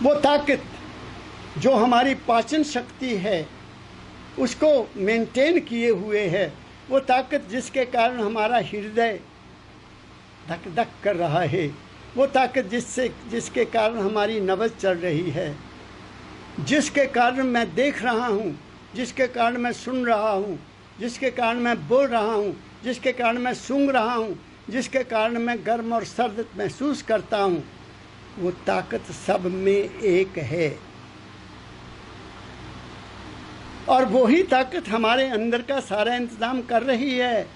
वो ताकत जो हमारी पाचन शक्ति है उसको मेंटेन किए हुए है, वो ताकत जिसके कारण हमारा हृदय धक धक कर रहा है, वो ताकत जिसके कारण हमारी नब्ज़ चल रही है, जिसके कारण मैं देख रहा हूँ, जिसके कारण मैं सुन रहा हूँ, जिसके कारण मैं बोल रहा हूँ, जिसके कारण मैं सूंघ रहा हूँ, जिसके कारण मैं गर्म और सर्द महसूस करता हूँ, वो ताकत सब में एक है। और वही ताकत हमारे अंदर का सारा इंतज़ाम कर रही है।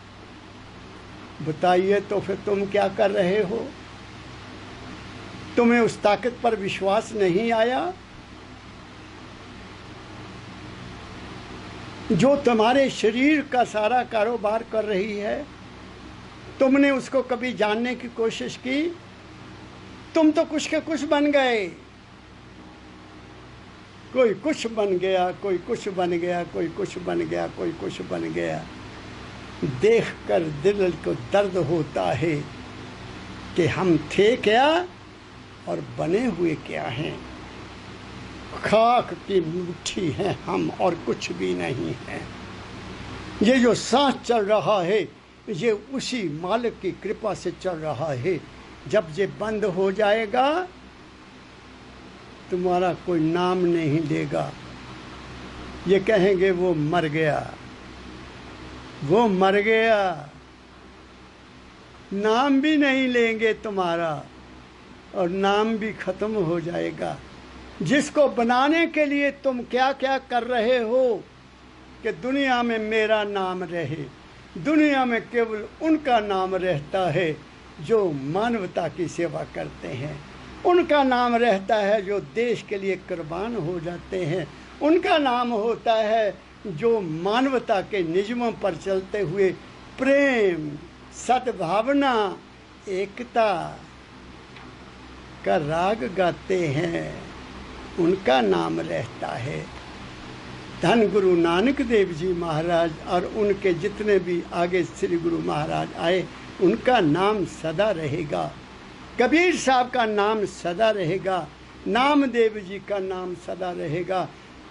बताइए तो फिर तुम क्या कर रहे हो? तुम्हें उस ताकत पर विश्वास नहीं आया जो तुम्हारे शरीर का सारा कारोबार कर रही है? तुमने उसको कभी जानने की कोशिश की? तुम तो कुछ के कुछ बन गए। कोई कुछ बन गया, कोई कुछ बन गया, कोई कुछ बन गया, कोई कुछ बन गया। देखकर दिल को दर्द होता है कि हम थे क्या और बने हुए क्या हैं। खाक की मुट्ठी हैं हम और कुछ भी नहीं है। ये जो सांस चल रहा है ये उसी मालिक की कृपा से चल रहा है। जब ये बंद हो जाएगा तुम्हारा कोई नाम नहीं लेगा। ये कहेंगे वो मर गया, वो मर गया। नाम भी नहीं लेंगे तुम्हारा और नाम भी खत्म हो जाएगा। जिसको बनाने के लिए तुम क्या क्या कर रहे हो कि दुनिया में मेरा नाम रहे। दुनिया में केवल उनका नाम रहता है जो मानवता की सेवा करते हैं। उनका नाम रहता है जो देश के लिए कुर्बान हो जाते हैं। उनका नाम होता है जो मानवता के नियमों पर चलते हुए प्रेम, सद्भावना, एकता का राग गाते हैं। उनका नाम रहता है। धन गुरु नानक देव जी महाराज और उनके जितने भी आगे श्री गुरु महाराज आए, उनका नाम सदा रहेगा। कबीर साहब का नाम सदा रहेगा। नामदेव जी का नाम सदा रहेगा।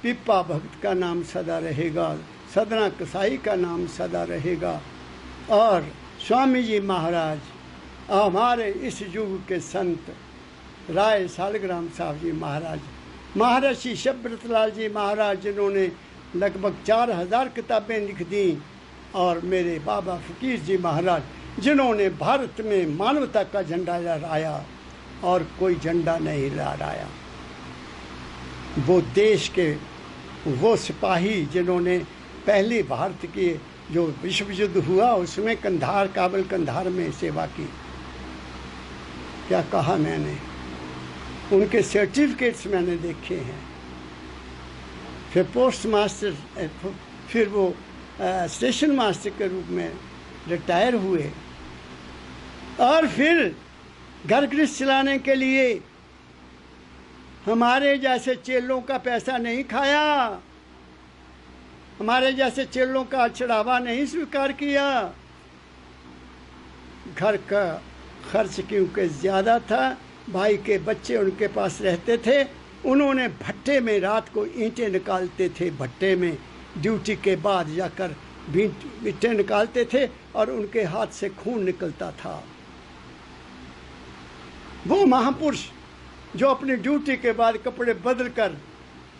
पिप्पा भक्त का नाम सदा रहेगा। सदना कसाई का नाम सदा रहेगा। और स्वामी जी महाराज, हमारे इस युग के संत राय सालग्राम साहब जी महाराज, महर्षि शब्दलाल जी महाराज जिन्होंने लगभग 4000 किताबें लिख दी, और मेरे बाबा फकीर जी महाराज जिन्होंने भारत में मानवता का झंडा लहराया और कोई झंडा नहीं लहराया। वो देश के वो सिपाही जिन्होंने पहले भारत के जो विश्व युद्ध हुआ उसमें कंधार, काबुल कंधार में सेवा की। क्या कहा मैंने? उनके सर्टिफिकेट्स मैंने देखे हैं। फिर पोस्ट मास्टर, फिर वो स्टेशन मास्टर के रूप में रिटायर हुए, और फिर घर गृहस्थ चलाने के लिए हमारे जैसे चेलों का पैसा नहीं खाया। हमारे जैसे चेलों का चढ़ावा नहीं स्वीकार किया। घर का खर्च क्योंकि ज़्यादा था, भाई के बच्चे उनके पास रहते थे, उन्होंने भट्टे में रात को ईंटें निकालते थे, भट्टे में ड्यूटी के बाद जाकर ईंटें निकालते थे और उनके हाथ से खून निकलता था। वो महापुरुष जो अपनी ड्यूटी के बाद कपड़े बदल कर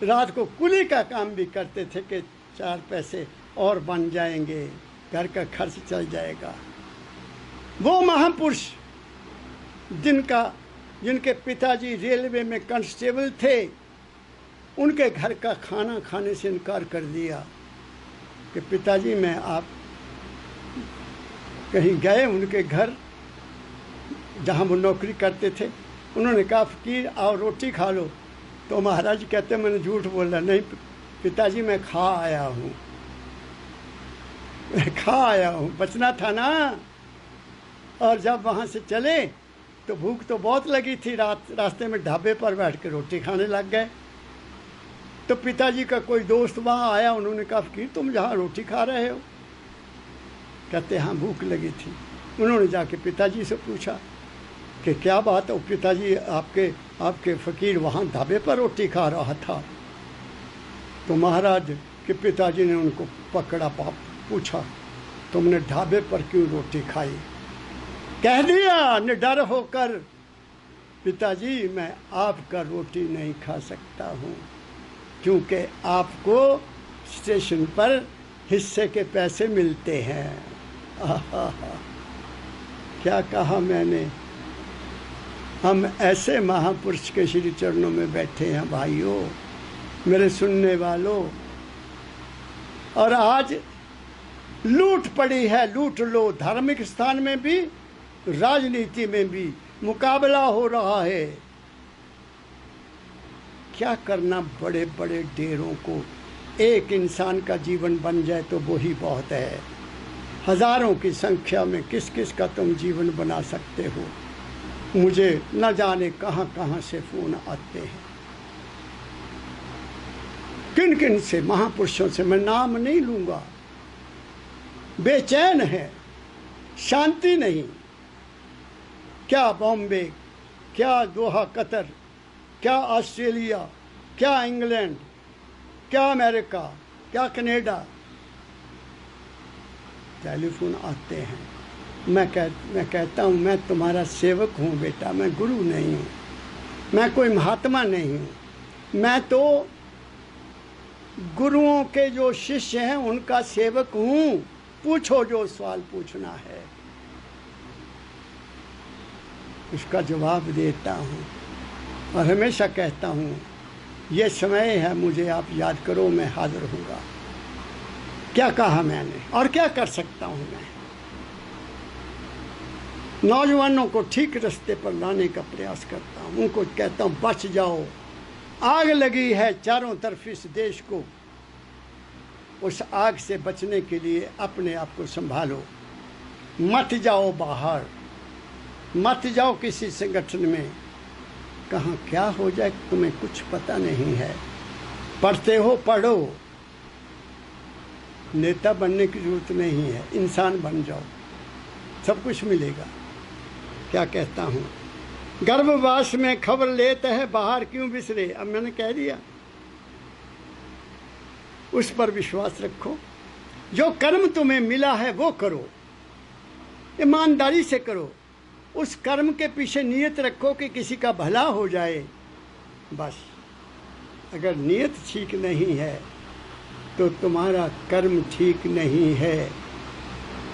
रात को कुली का काम भी करते थे कि 4 पैसे और बन जाएंगे, घर का खर्च चल जाएगा। वो महापुरुष जिनके पिताजी रेलवे में कांस्टेबल थे, उनके घर का खाना खाने से इनकार कर दिया कि पिताजी मैं आप कहीं गए उनके घर जहाँ वो नौकरी करते थे, उन्होंने कहा फकीर आओ रोटी खा लो। तो महाराज कहते मैंने झूठ बोला, नहीं पिताजी मैं खा आया हूँ, खा आया हूँ, बचना था ना। और जब वहाँ से चले तो भूख तो बहुत लगी थी, रास्ते में ढाबे पर बैठ के रोटी खाने लग गए। तो पिताजी का कोई दोस्त वहाँ आया, उन्होंने कहा फकीर तुम जहाँ रोटी खा रहे हो? कहते हाँ भूख लगी थी। उन्होंने जाके पिताजी से पूछा कि क्या बात है पिताजी, आपके फकीर वहाँ ढाबे पर रोटी खा रहा था। तो महाराज के पिताजी ने उनको पकड़ा, पूछा तुमने ढाबे पर क्यों रोटी खाई? कह दिया निडर होकर पिताजी मैं आपका रोटी नहीं खा सकता हूँ, क्योंकि आपको स्टेशन पर हिस्से के पैसे मिलते हैं। क्या कहा मैंने? हम ऐसे महापुरुष के श्री चरणों में बैठे हैं भाइयों, मेरे सुनने वालों। और आज लूट पड़ी है, लूट लो। धार्मिक स्थान में भी, राजनीति में भी मुकाबला हो रहा है। क्या करना बड़े बड़े डेरों को? एक इंसान का जीवन बन जाए तो वो ही बहुत है। हजारों की संख्या में किस किस का तुम जीवन बना सकते हो? मुझे न जाने कहां कहां से फोन आते हैं, किन किन से महापुरुषों से, मैं नाम नहीं लूंगा। बेचैन है, शांति नहीं। क्या बॉम्बे, क्या दोहा कतर, क्या ऑस्ट्रेलिया, क्या इंग्लैंड, क्या अमेरिका, क्या कनाडा, टेलीफोन आते हैं। मैं कहता हूँ मैं तुम्हारा सेवक हूँ बेटा, मैं गुरु नहीं हूँ, मैं कोई महात्मा नहीं हूँ। मैं तो गुरुओं के जो शिष्य हैं उनका सेवक हूँ। पूछो जो सवाल पूछना है, उसका जवाब देता हूँ। और हमेशा कहता हूँ ये समय है, मुझे आप याद करो, मैं हाजिर हूँगा। क्या कहा मैंने और क्या कर सकता हूँ मैं? नौजवानों को ठीक रास्ते पर लाने का प्रयास करता हूँ। उनको कहता हूँ बच जाओ, आग लगी है चारों तरफ इस देश को। उस आग से बचने के लिए अपने आप को संभालो। मत जाओ बाहर, मत जाओ किसी संगठन में। कहाँ क्या हो जाए तुम्हें कुछ पता नहीं है। पढ़ते हो पढ़ो, नेता बनने की जरूरत नहीं है, इंसान बन जाओ, सब कुछ मिलेगा। क्या कहता हूँ, गर्भवास में खबर लेता है बाहर क्यों बिसरे। अब मैंने कह दिया, उस पर विश्वास रखो। जो कर्म तुम्हें मिला है वो करो, ईमानदारी से करो। उस कर्म के पीछे नियत रखो कि किसी का भला हो जाए, बस। अगर नियत ठीक नहीं है तो तुम्हारा कर्म ठीक नहीं है,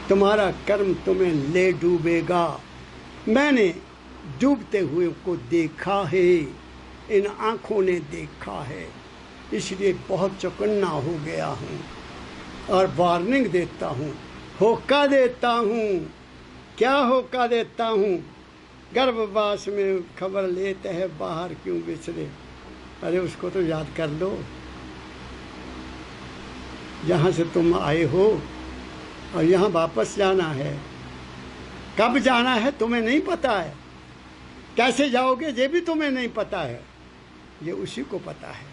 तुम्हारा कर्म तुम्हें ले डूबेगा। मैंने डूबते हुए को देखा है, इन आँखों ने देखा है, इसलिए बहुत चौकन्ना हो गया हूँ और वार्निंग देता हूँ, होका देता हूँ। क्या होका देता हूँ? गर्भवास में खबर लेते हैं बाहर क्यों बिछड़े। अरे उसको तो याद कर लो, जहाँ से तुम आए हो, और यहाँ वापस जाना है। कब जाना है तुम्हें नहीं पता है, कैसे जाओगे ये भी तुम्हें नहीं पता है, ये उसी को पता है।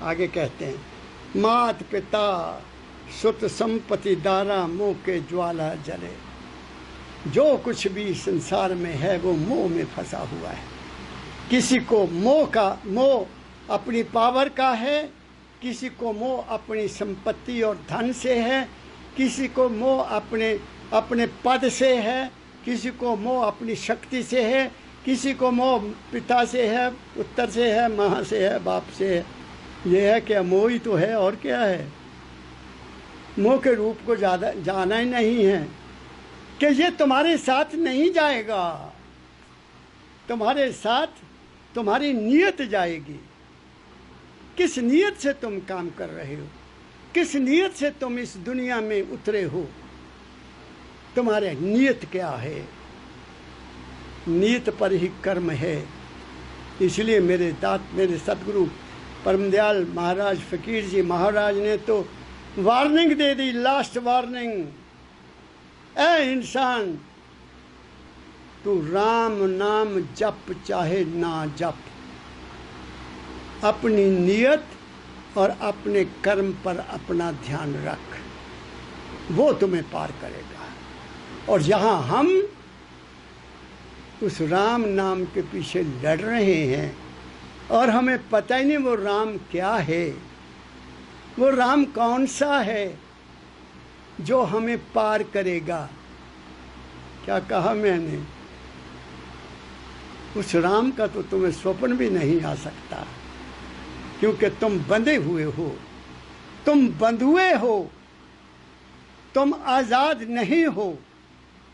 आगे कहते हैं, मात पिता सुत संपत्ति दारा मोह के ज्वाला जले। जो कुछ भी संसार में है वो मोह में फंसा हुआ है। किसी को मोह अपनी पावर का है, किसी को मोह अपनी संपत्ति और धन से है, किसी को मोह अपने पद से है, किसी को मोह अपनी शक्ति से है, किसी को मोह पिता से है, पुत्र से है, माँ से है, बाप से है। ये है क्या? मोह ही तो है, और क्या है? मोह के रूप को ज़्यादा जाना ही नहीं है कि ये तुम्हारे साथ नहीं जाएगा, तुम्हारे साथ तुम्हारी नीयत जाएगी। किस नीयत से तुम काम कर रहे हो, किस नीयत से तुम इस दुनिया में उतरे हो, तुम्हारे नीयत क्या है? नीयत पर ही कर्म है। इसलिए मेरे सदगुरु परमदयाल महाराज फकीर जी महाराज ने तो वार्निंग दे दी, लास्ट वार्निंग। ऐ इंसान, तू राम नाम जप चाहे ना जप, अपनी नीयत और अपने कर्म पर अपना ध्यान रख, वो तुम्हें पार करेगा। और यहाँ हम उस राम नाम के पीछे लड़ रहे हैं और हमें पता ही नहीं वो राम क्या है, वो राम कौन सा है जो हमें पार करेगा। क्या कहा मैंने? उस राम का तो तुम्हें स्वप्न भी नहीं आ सकता, क्योंकि तुम बंधे हुए हो, तुम बंधुए हो, तुम आज़ाद नहीं हो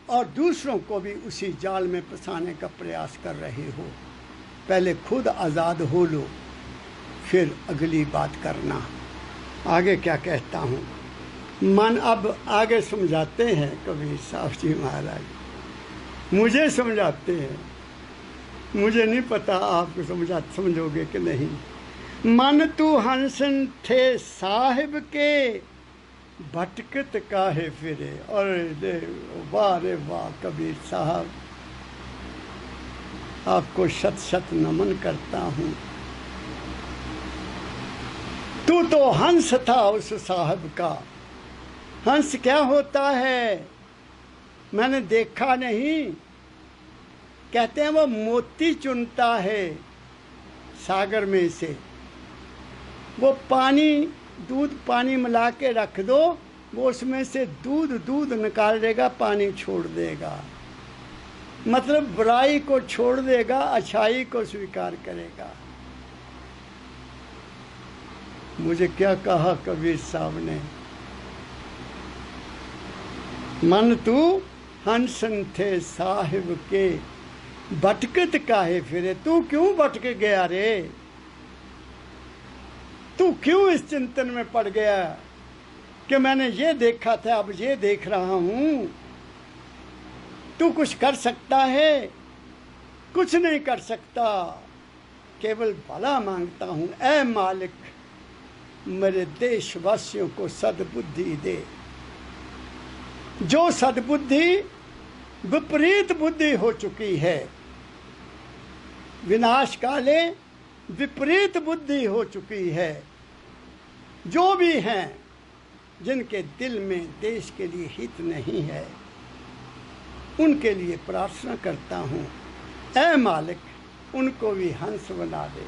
और दूसरों को भी उसी जाल में फंसाने का प्रयास कर रहे हो। पहले खुद आज़ाद हो लो, फिर अगली बात करना। आगे क्या कहता हूँ, मन अब आगे समझाते हैं कबीर साहब जी महाराज, मुझे समझाते हैं, मुझे नहीं पता आपको समझोगे कि नहीं। मन तू हंसन थे साहिब के, भटकत काहे फिरे। और वाह रे वाह कबीर साहब, आपको शत शत नमन करता हूँ। तू तो हंस था उस साहब का। हंस क्या होता है मैंने देखा नहीं। कहते हैं वो मोती चुनता है सागर में से, वो दूध पानी मिला के रख दो, वो उसमें से दूध निकाल देगा, पानी छोड़ देगा। मतलब बुराई को छोड़ देगा, अच्छाई को स्वीकार करेगा। मुझे क्या कहा कबीर साहब ने, मन तू हंसन थे साहिब के, भटकत काहे फिरे। तू क्यों भटक गया रे? तू क्यों इस चिंतन में पड़ गया कि मैंने ये देखा था अब ये देख रहा हूं। तू कुछ कर सकता है? कुछ नहीं कर सकता, केवल भला मांगता हूं। ऐ मालिक, मेरे देशवासियों को सद्बुद्धि दे। जो सद्बुद्धि विपरीत बुद्धि हो चुकी है, विनाश काले विपरीत बुद्धि हो चुकी है, जो भी हैं जिनके दिल में देश के लिए हित नहीं है, उनके लिए प्रार्थना करता हूँ। ऐ मालिक, उनको भी हंस बना दे,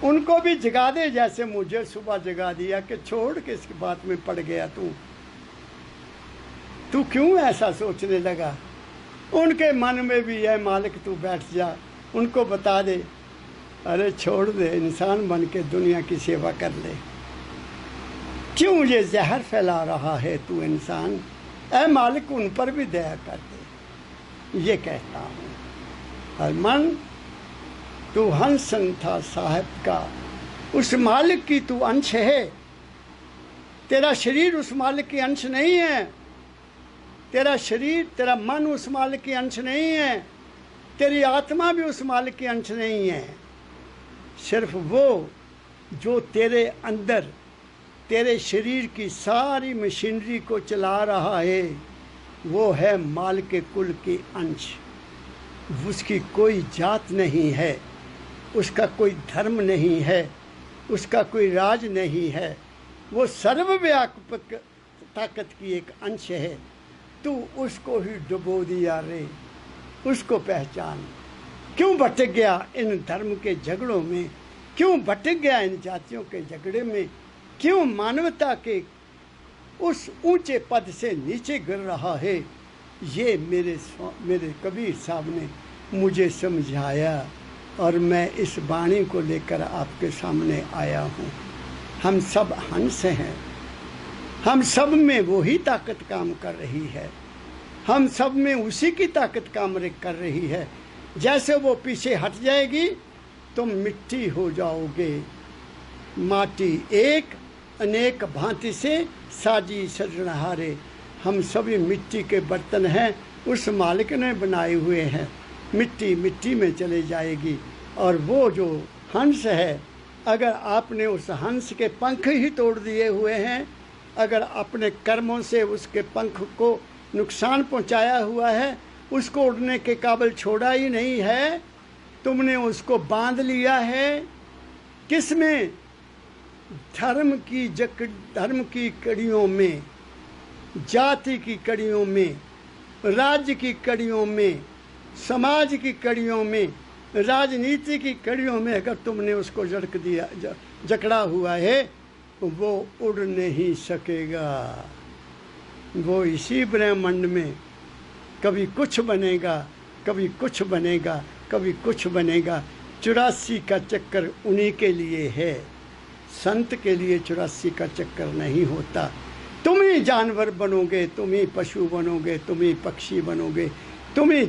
उनको भी जगा दे, जैसे मुझे सुबह जगा दिया कि छोड़ के इसकी बात में पड़ गया तू क्यों ऐसा सोचने लगा। उनके मन में भी है मालिक तू बैठ जा, उनको बता दे, अरे छोड़ दे, इंसान बन के दुनिया की सेवा कर ले। क्यों ये जहर फैला रहा है तू इंसान? ऐ मालिक, उन पर भी दया कर दे। ये कहता हूँ। हर मन तू हंसन था साहब का, उस मालिक की तू अंश है। तेरा शरीर उस मालिक की अंश नहीं है, तेरा शरीर तेरा मन उस मालिक की अंश नहीं है, तेरी आत्मा भी उस मालिक की अंश नहीं है। सिर्फ वो जो तेरे अंदर तेरे शरीर की सारी मशीनरी को चला रहा है, वो है मालिक के कुल की अंश। उसकी कोई जात नहीं है, उसका कोई धर्म नहीं है, उसका कोई राज नहीं है, वो सर्वव्यापक ताकत की एक अंश है। तू उसको ही डुबो दिया रे, उसको पहचान। क्यों भटक गया इन धर्म के झगड़ों में, क्यों भटक गया इन जातियों के झगड़े में, क्यों मानवता के उस ऊंचे पद से नीचे गिर रहा है। ये मेरे कबीर साहब ने मुझे समझाया और मैं इस वाणी को लेकर आपके सामने आया हूँ। हम सब हंस हैं, हम सब में वही ताकत काम कर रही है, हम सब में उसी की ताकत काम कर रही है। जैसे वो पीछे हट जाएगी तुम मिट्टी हो जाओगे। माटी एक अनेक भांति से साजी सजनहारे, हम सभी मिट्टी के बर्तन हैं, उस मालिक ने बनाए हुए हैं। मिट्टी मिट्टी में चले जाएगी। और वो जो हंस है, अगर आपने उस हंस के पंख ही तोड़ दिए हुए हैं, अगर अपने कर्मों से उसके पंख को नुकसान पहुंचाया हुआ है, उसको उड़ने के काबिल छोड़ा ही नहीं है, तुमने उसको बांध लिया है किसमें? धर्म की कड़ियों में, जाति की कड़ियों में, राज्य की कड़ियों में, समाज की कड़ियों में, राजनीति की कड़ियों में अगर तुमने उसको जकड़ा हुआ है, वो उड़ नहीं सकेगा। वो इसी ब्रह्मांड में कभी कुछ बनेगा, कभी कुछ बनेगा, कभी कुछ बनेगा। 84 का चक्कर उन्हीं के लिए है, संत के लिए 84 का चक्कर नहीं होता। तुम ही जानवर बनोगे, तुम ही पशु बनोगे, तुम ही पक्षी बनोगे, तुम ही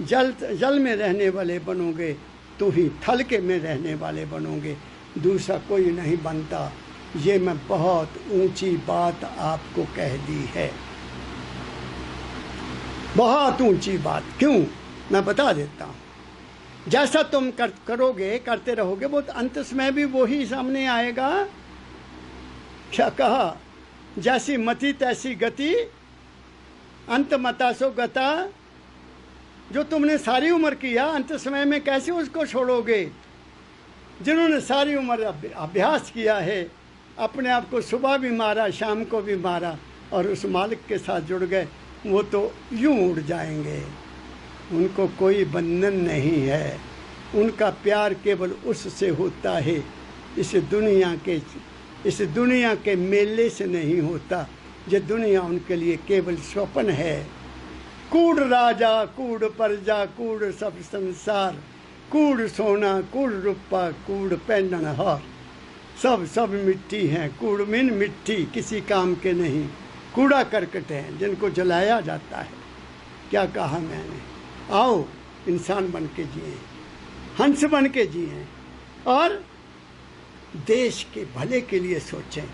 जल में रहने वाले बनोगे, तुम ही थल के में रहने वाले बनोगे, दूसरा कोई नहीं बनता। ये मैं बहुत ऊंची बात आपको कह दी है, बहुत ऊंची बात। क्यों? मैं बता देता हूँ। जैसा तुम करोगे, करते रहोगे, वो अंत में भी वही सामने आएगा। क्या कहा? जैसी मति तैसी गति, अंत मता सो गता। जो तुमने सारी उम्र किया, अंत समय में कैसे उसको छोड़ोगे? जिन्होंने सारी उम्र अभ्यास किया है, अपने आप को सुबह भी मारा, शाम को भी मारा और उस मालिक के साथ जुड़ गए, वो तो यूं उड़ जाएंगे। उनको कोई बंधन नहीं है, उनका प्यार केवल उससे होता है। इस दुनिया के मेले से नहीं होता। ये दुनिया उनके लिए केवल स्वप्न है। कूड़ राजा, कूड़ प्रजा, कूड़ सब संसार, कूड़ सोना, कूड़ रुपा, कूड़ पहनन हार। सब मिट्टी हैं। कूड़ मिन मिट्टी, किसी काम के नहीं, कूड़ा करकट हैं जिनको जलाया जाता है। क्या कहा मैंने? आओ इंसान बन के जिए, हंस बन के जिए और देश के भले के लिए सोचें,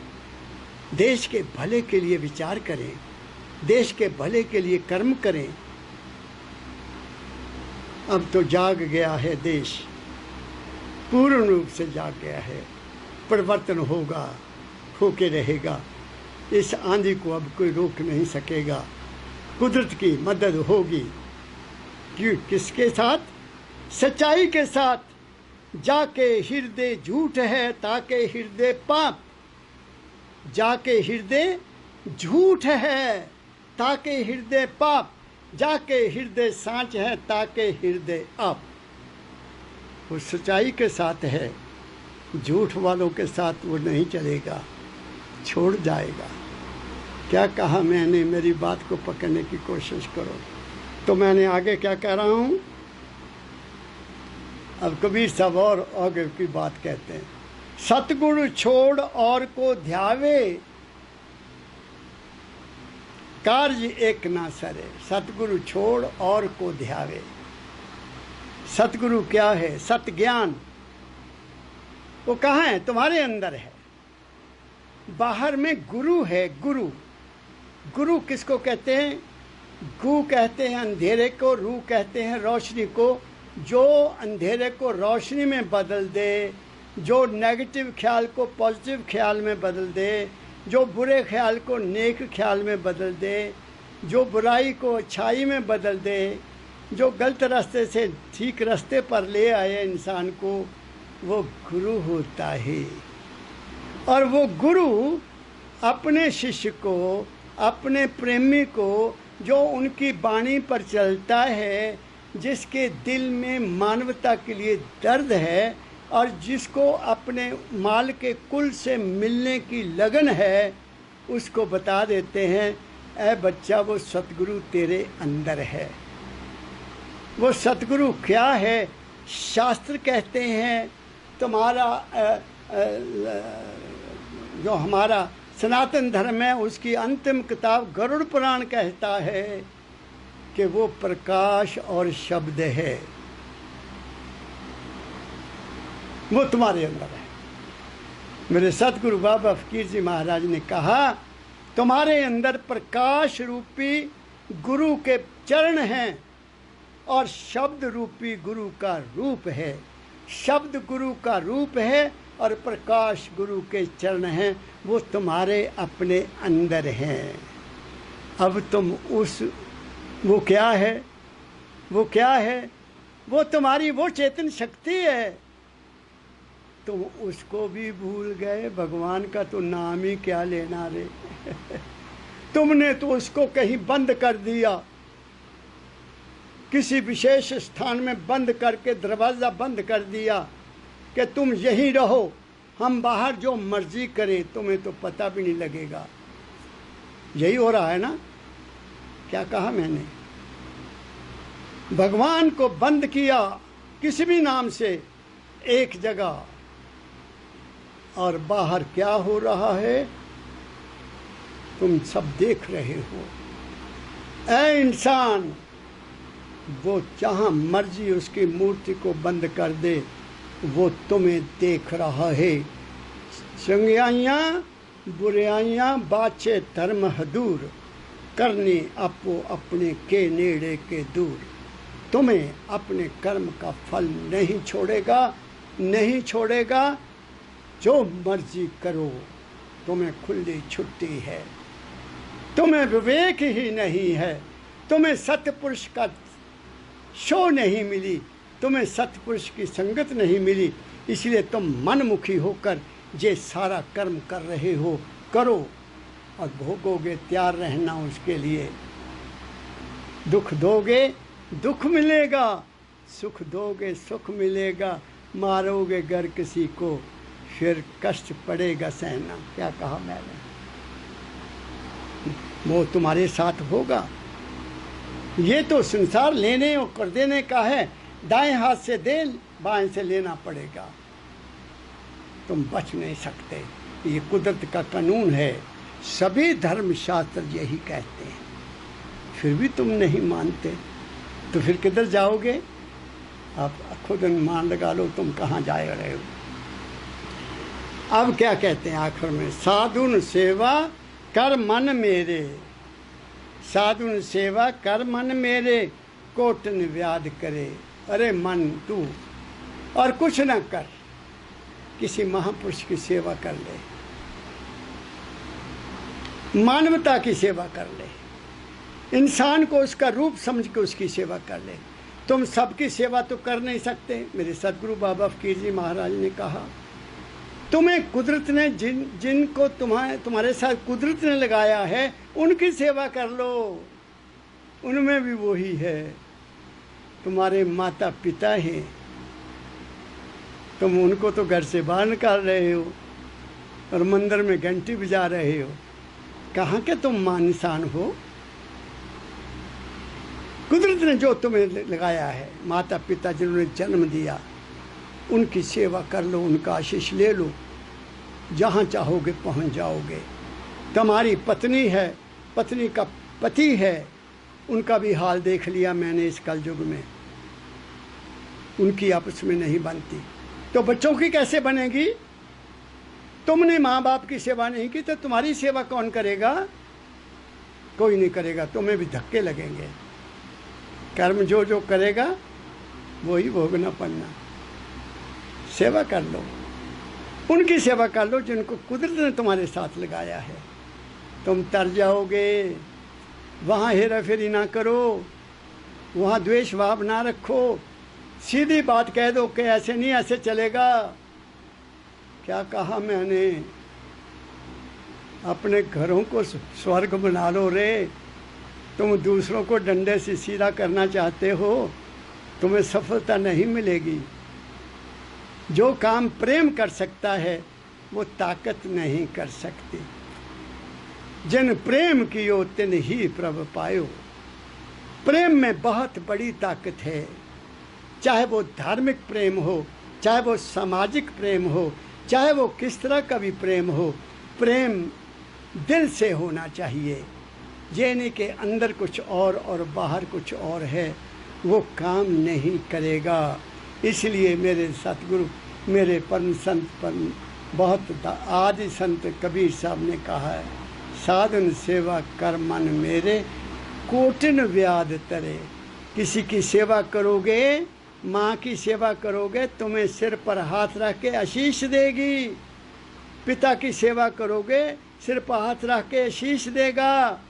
देश के भले के लिए विचार करें, देश के भले के लिए कर्म करें। अब तो जाग गया है देश, पूर्ण रूप से जाग गया है। परिवर्तन होगा, होके रहेगा। इस आंधी को अब कोई रोक नहीं सकेगा। कुदरत की मदद होगी। क्यों? किसके साथ? सच्चाई के साथ। जाके हृदय झूठ है ताके हृदय पाप, जाके हृदय झूठ है ताके हृदय पाप, जाके हृदय साँच है ताके हृदय आप। वो सच्चाई के साथ है, झूठ वालों के साथ वो नहीं चलेगा, छोड़ जाएगा। क्या कहा मैंने? मेरी बात को पकड़ने की कोशिश करो। तो मैंने आगे क्या कह रहा हूँ? अब कबीर साहब और आगे की बात कहते हैं। सतगुरु छोड़ और को ध्यावे, कार्य एक ना सरे। सतगुरु छोड़ और को ध्यावे। सतगुरु क्या है? सत ज्ञान। वो कहाँ है? तुम्हारे अंदर है। बाहर में गुरु है। गुरु, गुरु किसको कहते हैं? गु कहते हैं अंधेरे को, रू कहते हैं रोशनी को। जो अंधेरे को रोशनी में बदल दे, जो नेगेटिव ख्याल को पॉजिटिव ख्याल में बदल दे, जो बुरे ख्याल को नेक ख्याल में बदल दे, जो बुराई को अच्छाई में बदल दे, जो गलत रास्ते से ठीक रास्ते पर ले आए इंसान को, वो गुरु होता है। और वो गुरु अपने शिष्य को, अपने प्रेमी को, जो उनकी वाणी पर चलता है, जिसके दिल में मानवता के लिए दर्द है और जिसको अपने माल के कुल से मिलने की लगन है, उसको बता देते हैं, ऐ बच्चा वो सतगुरु तेरे अंदर है। वो सतगुरु क्या है? शास्त्र कहते हैं, तुम्हारा जो हमारा सनातन धर्म है उसकी अंतिम किताब गरुड़ पुराण कहता है कि वो प्रकाश और शब्द है, वो तुम्हारे अंदर है। मेरे सतगुरु बाबा फकीर जी महाराज ने कहा, तुम्हारे अंदर प्रकाश रूपी गुरु के चरण हैं और शब्द रूपी गुरु का रूप है। शब्द गुरु का रूप है और प्रकाश गुरु के चरण हैं, वो तुम्हारे अपने अंदर हैं। अब तुम उस, वो क्या है? वो क्या है? वो तुम्हारी वो चेतन शक्ति है। तुम उसको भी भूल गए। भगवान का तो नाम ही क्या लेना रे। तुमने तो उसको कहीं बंद कर दिया, किसी विशेष स्थान में बंद करके दरवाज़ा बंद कर दिया कि तुम यहीं रहो, हम बाहर जो मर्जी करें, तुम्हें तो पता भी नहीं लगेगा। यही हो रहा है ना? क्या कहा मैंने? भगवान को बंद किया किसी भी नाम से एक जगह, और बाहर क्या हो रहा है तुम सब देख रहे हो। ऐ इंसान, वो जहाँ मर्जी उसकी मूर्ति को बंद कर दे, वो तुम्हें देख रहा है। चंगियाइयाँ बुराइयाँ बाचे धर्म हदूर, करने अपो अपने के नेड़े के दूर। तुम्हें अपने कर्म का फल नहीं छोड़ेगा, नहीं छोड़ेगा। जो मर्जी करो, तुम्हें खुली छुट्टी है। तुम्हें विवेक ही नहीं है, तुम्हें सतपुरुष का शो नहीं मिली, तुम्हें सतपुरुष की संगत नहीं मिली, इसलिए तुम मनमुखी होकर ये सारा कर्म कर रहे हो। करो और भोगोगे, तैयार रहना उसके लिए। दुख दोगे दुख मिलेगा, सुख दोगे सुख मिलेगा। मारोगे गर किसी को, फिर कष्ट पड़ेगा सहना। क्या कहा मैंने? वो तुम्हारे साथ होगा। ये तो संसार लेने और कर देने का है। दाएं हाथ से दे, बाएं से लेना पड़ेगा। तुम बच नहीं सकते, ये कुदरत का कानून है। सभी धर्मशास्त्र यही कहते हैं, फिर भी तुम नहीं मानते, तो फिर किधर जाओगे? आप खुद अनुमान लगा लो तुम कहाँ जा रहे हो। अब क्या कहते हैं आखिर में? साधुन सेवा कर मन मेरे, साधुन सेवा कर मन मेरे, कोटन व्याध करे। अरे मन तू और कुछ न कर, किसी महापुरुष की सेवा कर ले, मानवता की सेवा कर ले, इंसान को उसका रूप समझ के उसकी सेवा कर ले। तुम सबकी सेवा तो कर नहीं सकते। मेरे सतगुरु बाबा फकीर जी महाराज ने कहा, तुम्हें कुदरत ने जिनको तुम्हारे साथ कुदरत ने लगाया है, उनकी सेवा कर लो, उनमें भी वही है। तुम्हारे माता पिता हैं, तुम उनको तो घर से बाहर निकाल रहे हो और मंदिर में घंटी बजा रहे हो। कहाँ के तुम मान इंसान हो? कुदरत ने जो तुम्हें लगाया है, माता पिता जिन्होंने जन्म दिया, उनकी सेवा कर लो, उनका आशीष ले लो, जहाँ चाहोगे पहुँच जाओगे। तुम्हारी पत्नी है, पत्नी का पति है, उनका भी हाल देख लिया मैंने इस कलयुग में। उनकी आपस में नहीं बनती, तो बच्चों की कैसे बनेगी? तुमने माँ बाप की सेवा नहीं की तो तुम्हारी सेवा कौन करेगा? कोई नहीं करेगा, तुम्हें भी धक्के लगेंगे। कर्म जो जो करेगा वही भोगना पड़ना। सेवा कर लो, उनकी सेवा कर लो जिनको कुदरत ने तुम्हारे साथ लगाया है। तुम तर जाओगे, वहाँ हेरा फेरी ना करो, वहाँ द्वेष भाव ना रखो, सीधी बात कह दो कि ऐसे नहीं, ऐसे चलेगा। क्या कहा मैंने? अपने घरों को स्वर्ग बना लो रे। तुम दूसरों को डंडे से सीधा करना चाहते हो, तुम्हें सफलता नहीं मिलेगी। जो काम प्रेम कर सकता है वो ताकत नहीं कर सकती। जिन प्रेम कियो तिन ही प्रभ पायो। प्रेम में बहुत बड़ी ताकत है। चाहे वो धार्मिक प्रेम हो, चाहे वो सामाजिक प्रेम हो, चाहे वो किस तरह का भी प्रेम हो, प्रेम दिल से होना चाहिए। ये नहीं कि अंदर कुछ और बाहर कुछ और है, वो काम नहीं करेगा। इसलिए मेरे सतगुरु, मेरे परम संत, परम बहुत आदि संत कबीर साहब ने कहा है, साधन सेवा कर मन मेरे कोटिन व्याध तरे। किसी की सेवा करोगे, माँ की सेवा करोगे, तुम्हें सिर पर हाथ रख के आशीष देगी। पिता की सेवा करोगे, सिर पर हाथ रख के आशीष देगा।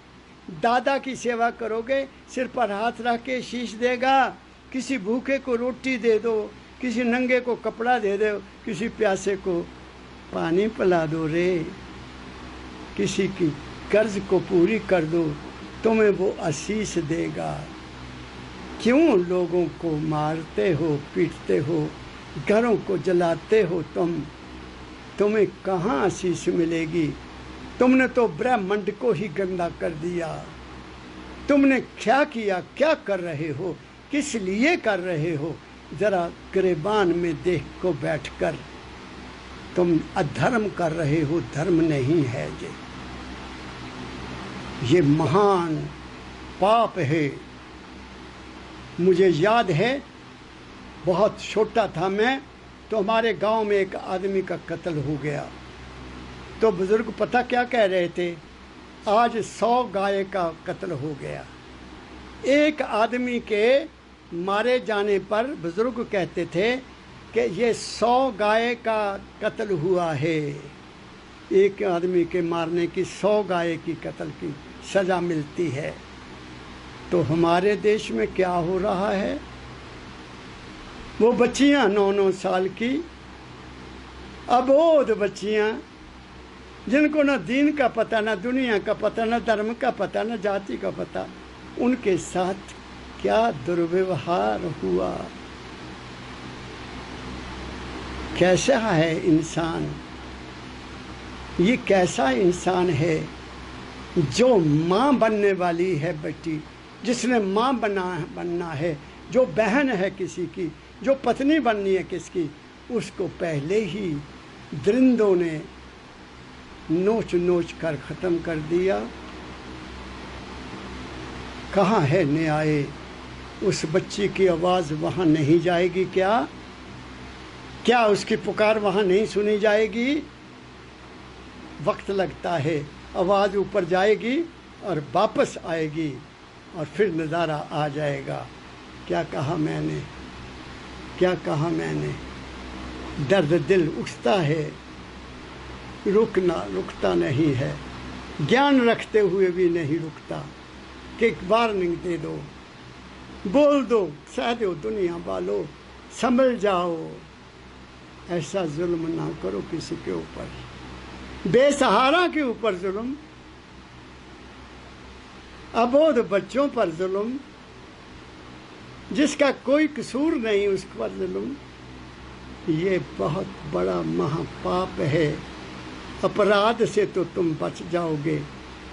दादा की सेवा करोगे, सिर पर हाथ रख के आशीष देगा। किसी भूखे को रोटी दे दो, किसी नंगे को कपड़ा दे दो, किसी प्यासे को पानी पिला दो रे। किसी की कर्ज को पूरी कर दो, तुम्हें वो आशीष देगा। क्यों लोगों को मारते हो, पीटते हो, घरों को जलाते हो? तुम्हें कहाँ आशीष मिलेगी? तुमने तो ब्रह्मांड को ही गंदा कर दिया। तुमने क्या किया, क्या कर रहे हो, किस लिए कर रहे हो? जरा गिरबान में देख को बैठकर तुम अधर्म कर रहे हो, धर्म नहीं है ये महान पाप है। मुझे याद है, बहुत छोटा था मैं, तो हमारे गांव में एक आदमी का कत्ल हो गया। तो बुजुर्ग पता क्या कह रहे थे, आज 100 गाय का कत्ल हो गया। एक आदमी के मारे जाने पर बुजुर्ग कहते थे कि ये 100 गाय का कत्ल हुआ है। एक आदमी के मारने की 100 गाय की कत्ल की सज़ा मिलती है। तो हमारे देश में क्या हो रहा है? वो बच्चियां 9-9 साल की अबोध बच्चियां, जिनको न दीन का पता, न दुनिया का पता, न धर्म का पता, न जाति का पता, उनके साथ क्या दुर्व्यवहार हुआ। कैसा है इंसान? ये कैसा इंसान है जो माँ बनने वाली है बेटी, जिसने माँ बनना है, जो बहन है किसी की, जो पत्नी बननी है किसकी, उसको पहले ही दरिंदों ने नोच नोच कर ख़त्म कर दिया। कहाँ है न्याय? उस बच्ची की आवाज़ वहाँ नहीं जाएगी क्या? क्या उसकी पुकार वहाँ नहीं सुनी जाएगी? वक्त लगता है, आवाज़ ऊपर जाएगी और वापस आएगी और फिर नज़ारा आ जाएगा। क्या कहा मैंने, क्या कहा मैंने? दर्द दिल उठता है, रुकता नहीं है। ज्ञान रखते हुए भी नहीं रुकता कि एक वार्निंग दे दो, बोल दो, कह दो दुनिया वालों संभल जाओ, ऐसा जुल्म ना करो किसी के ऊपर, बेसहारा के ऊपर जुल्म, अबोध बच्चों पर जुल्म, जिसका कोई कसूर नहीं उस पर जुल्म। ये बहुत बड़ा महापाप है। अपराध से तो तुम बच जाओगे,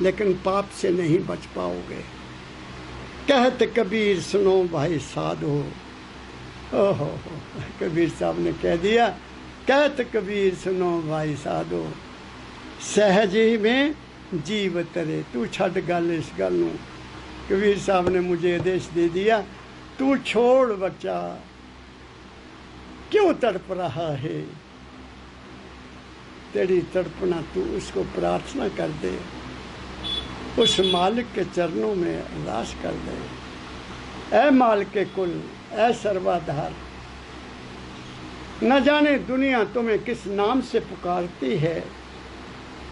लेकिन पाप से नहीं बच पाओगे। कहत कबीर सुनो भाई साधो। ओहो, कबीर साहब ने कह दिया, कहत कबीर सुनो भाई साधो, सहज ही में जीव तरे। तू छड़ गल इस गल नूं। कबीर साहब ने मुझे आदेश दे दिया, तू छोड़ बच्चा, क्यों तड़प रहा है? तेरी तड़पना तू उसको प्रार्थना कर दे, उस मालिक के चरणों में अरदास कर दे। ऐ मालिक के कुल, ऐ सर्वाधार, न जाने दुनिया तुम्हें किस नाम से पुकारती है,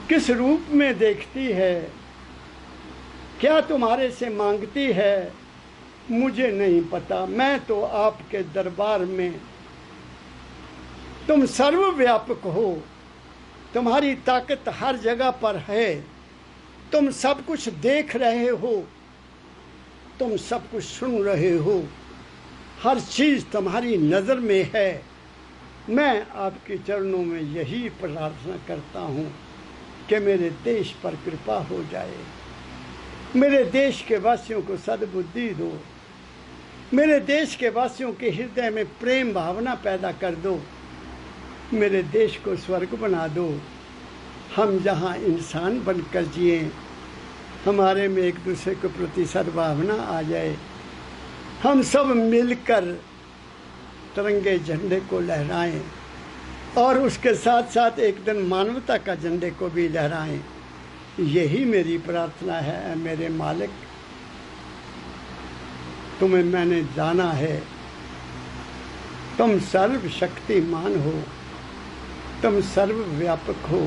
किस रूप में देखती है, क्या तुम्हारे से मांगती है, मुझे नहीं पता। मैं तो आपके दरबार में, तुम सर्वव्यापक हो, तुम्हारी ताकत हर जगह पर है। तुम सब कुछ देख रहे हो, तुम सब कुछ सुन रहे हो, हर चीज़ तुम्हारी नज़र में है। मैं आपके चरणों में यही प्रार्थना करता हूँ कि मेरे देश पर कृपा हो जाए। मेरे देश के वासियों को सद्बुद्धि दो। मेरे देश के वासियों के हृदय में प्रेम भावना पैदा कर दो। मेरे देश को स्वर्ग बना दो। हम जहाँ इंसान बनकर जिए, हमारे में एक दूसरे के प्रति सद्भावना आ जाए। हम सब मिलकर तिरंगे झंडे को लहराएं और उसके साथ साथ एक दिन मानवता का झंडे को भी लहराएं। यही मेरी प्रार्थना है। मेरे मालिक, तुम्हें मैंने जाना है। तुम सर्वशक्तिमान हो, तुम सर्वव्यापक हो,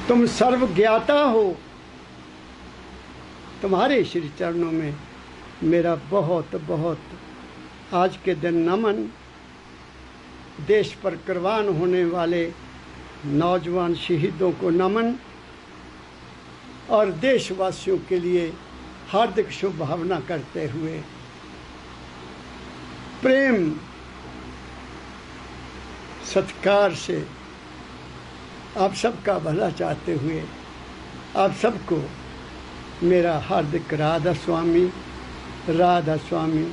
तुम सर्वज्ञाता हो। तुम्हारे श्री चरणों में मेरा बहुत बहुत आज के दिन नमन। देश पर कुर्बान होने वाले नौजवान शहीदों को नमन और देशवासियों के लिए हार्दिक शुभ भावना करते हुए, प्रेम सत्कार से आप सबका भला चाहते हुए आप सबको मेरा हार्दिक राधा स्वामी, राधा स्वामी,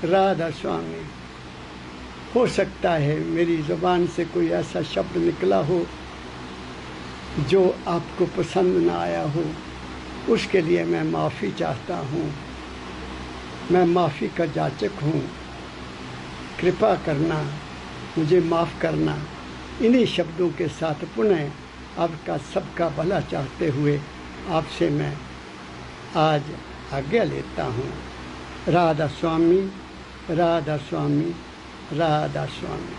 राधा स्वामी। हो सकता है मेरी ज़ुबान से कोई ऐसा शब्द निकला हो जो आपको पसंद ना आया हो, उसके लिए मैं माफ़ी चाहता हूँ। मैं माफ़ी का जाचक हूँ। कृपा करना, मुझे माफ़ करना। इन्हीं शब्दों के साथ पुनः आपका सबका भला चाहते हुए आपसे मैं आज आज्ञा लेता हूँ। राधा स्वामी, राधा स्वामी, राधा स्वामी।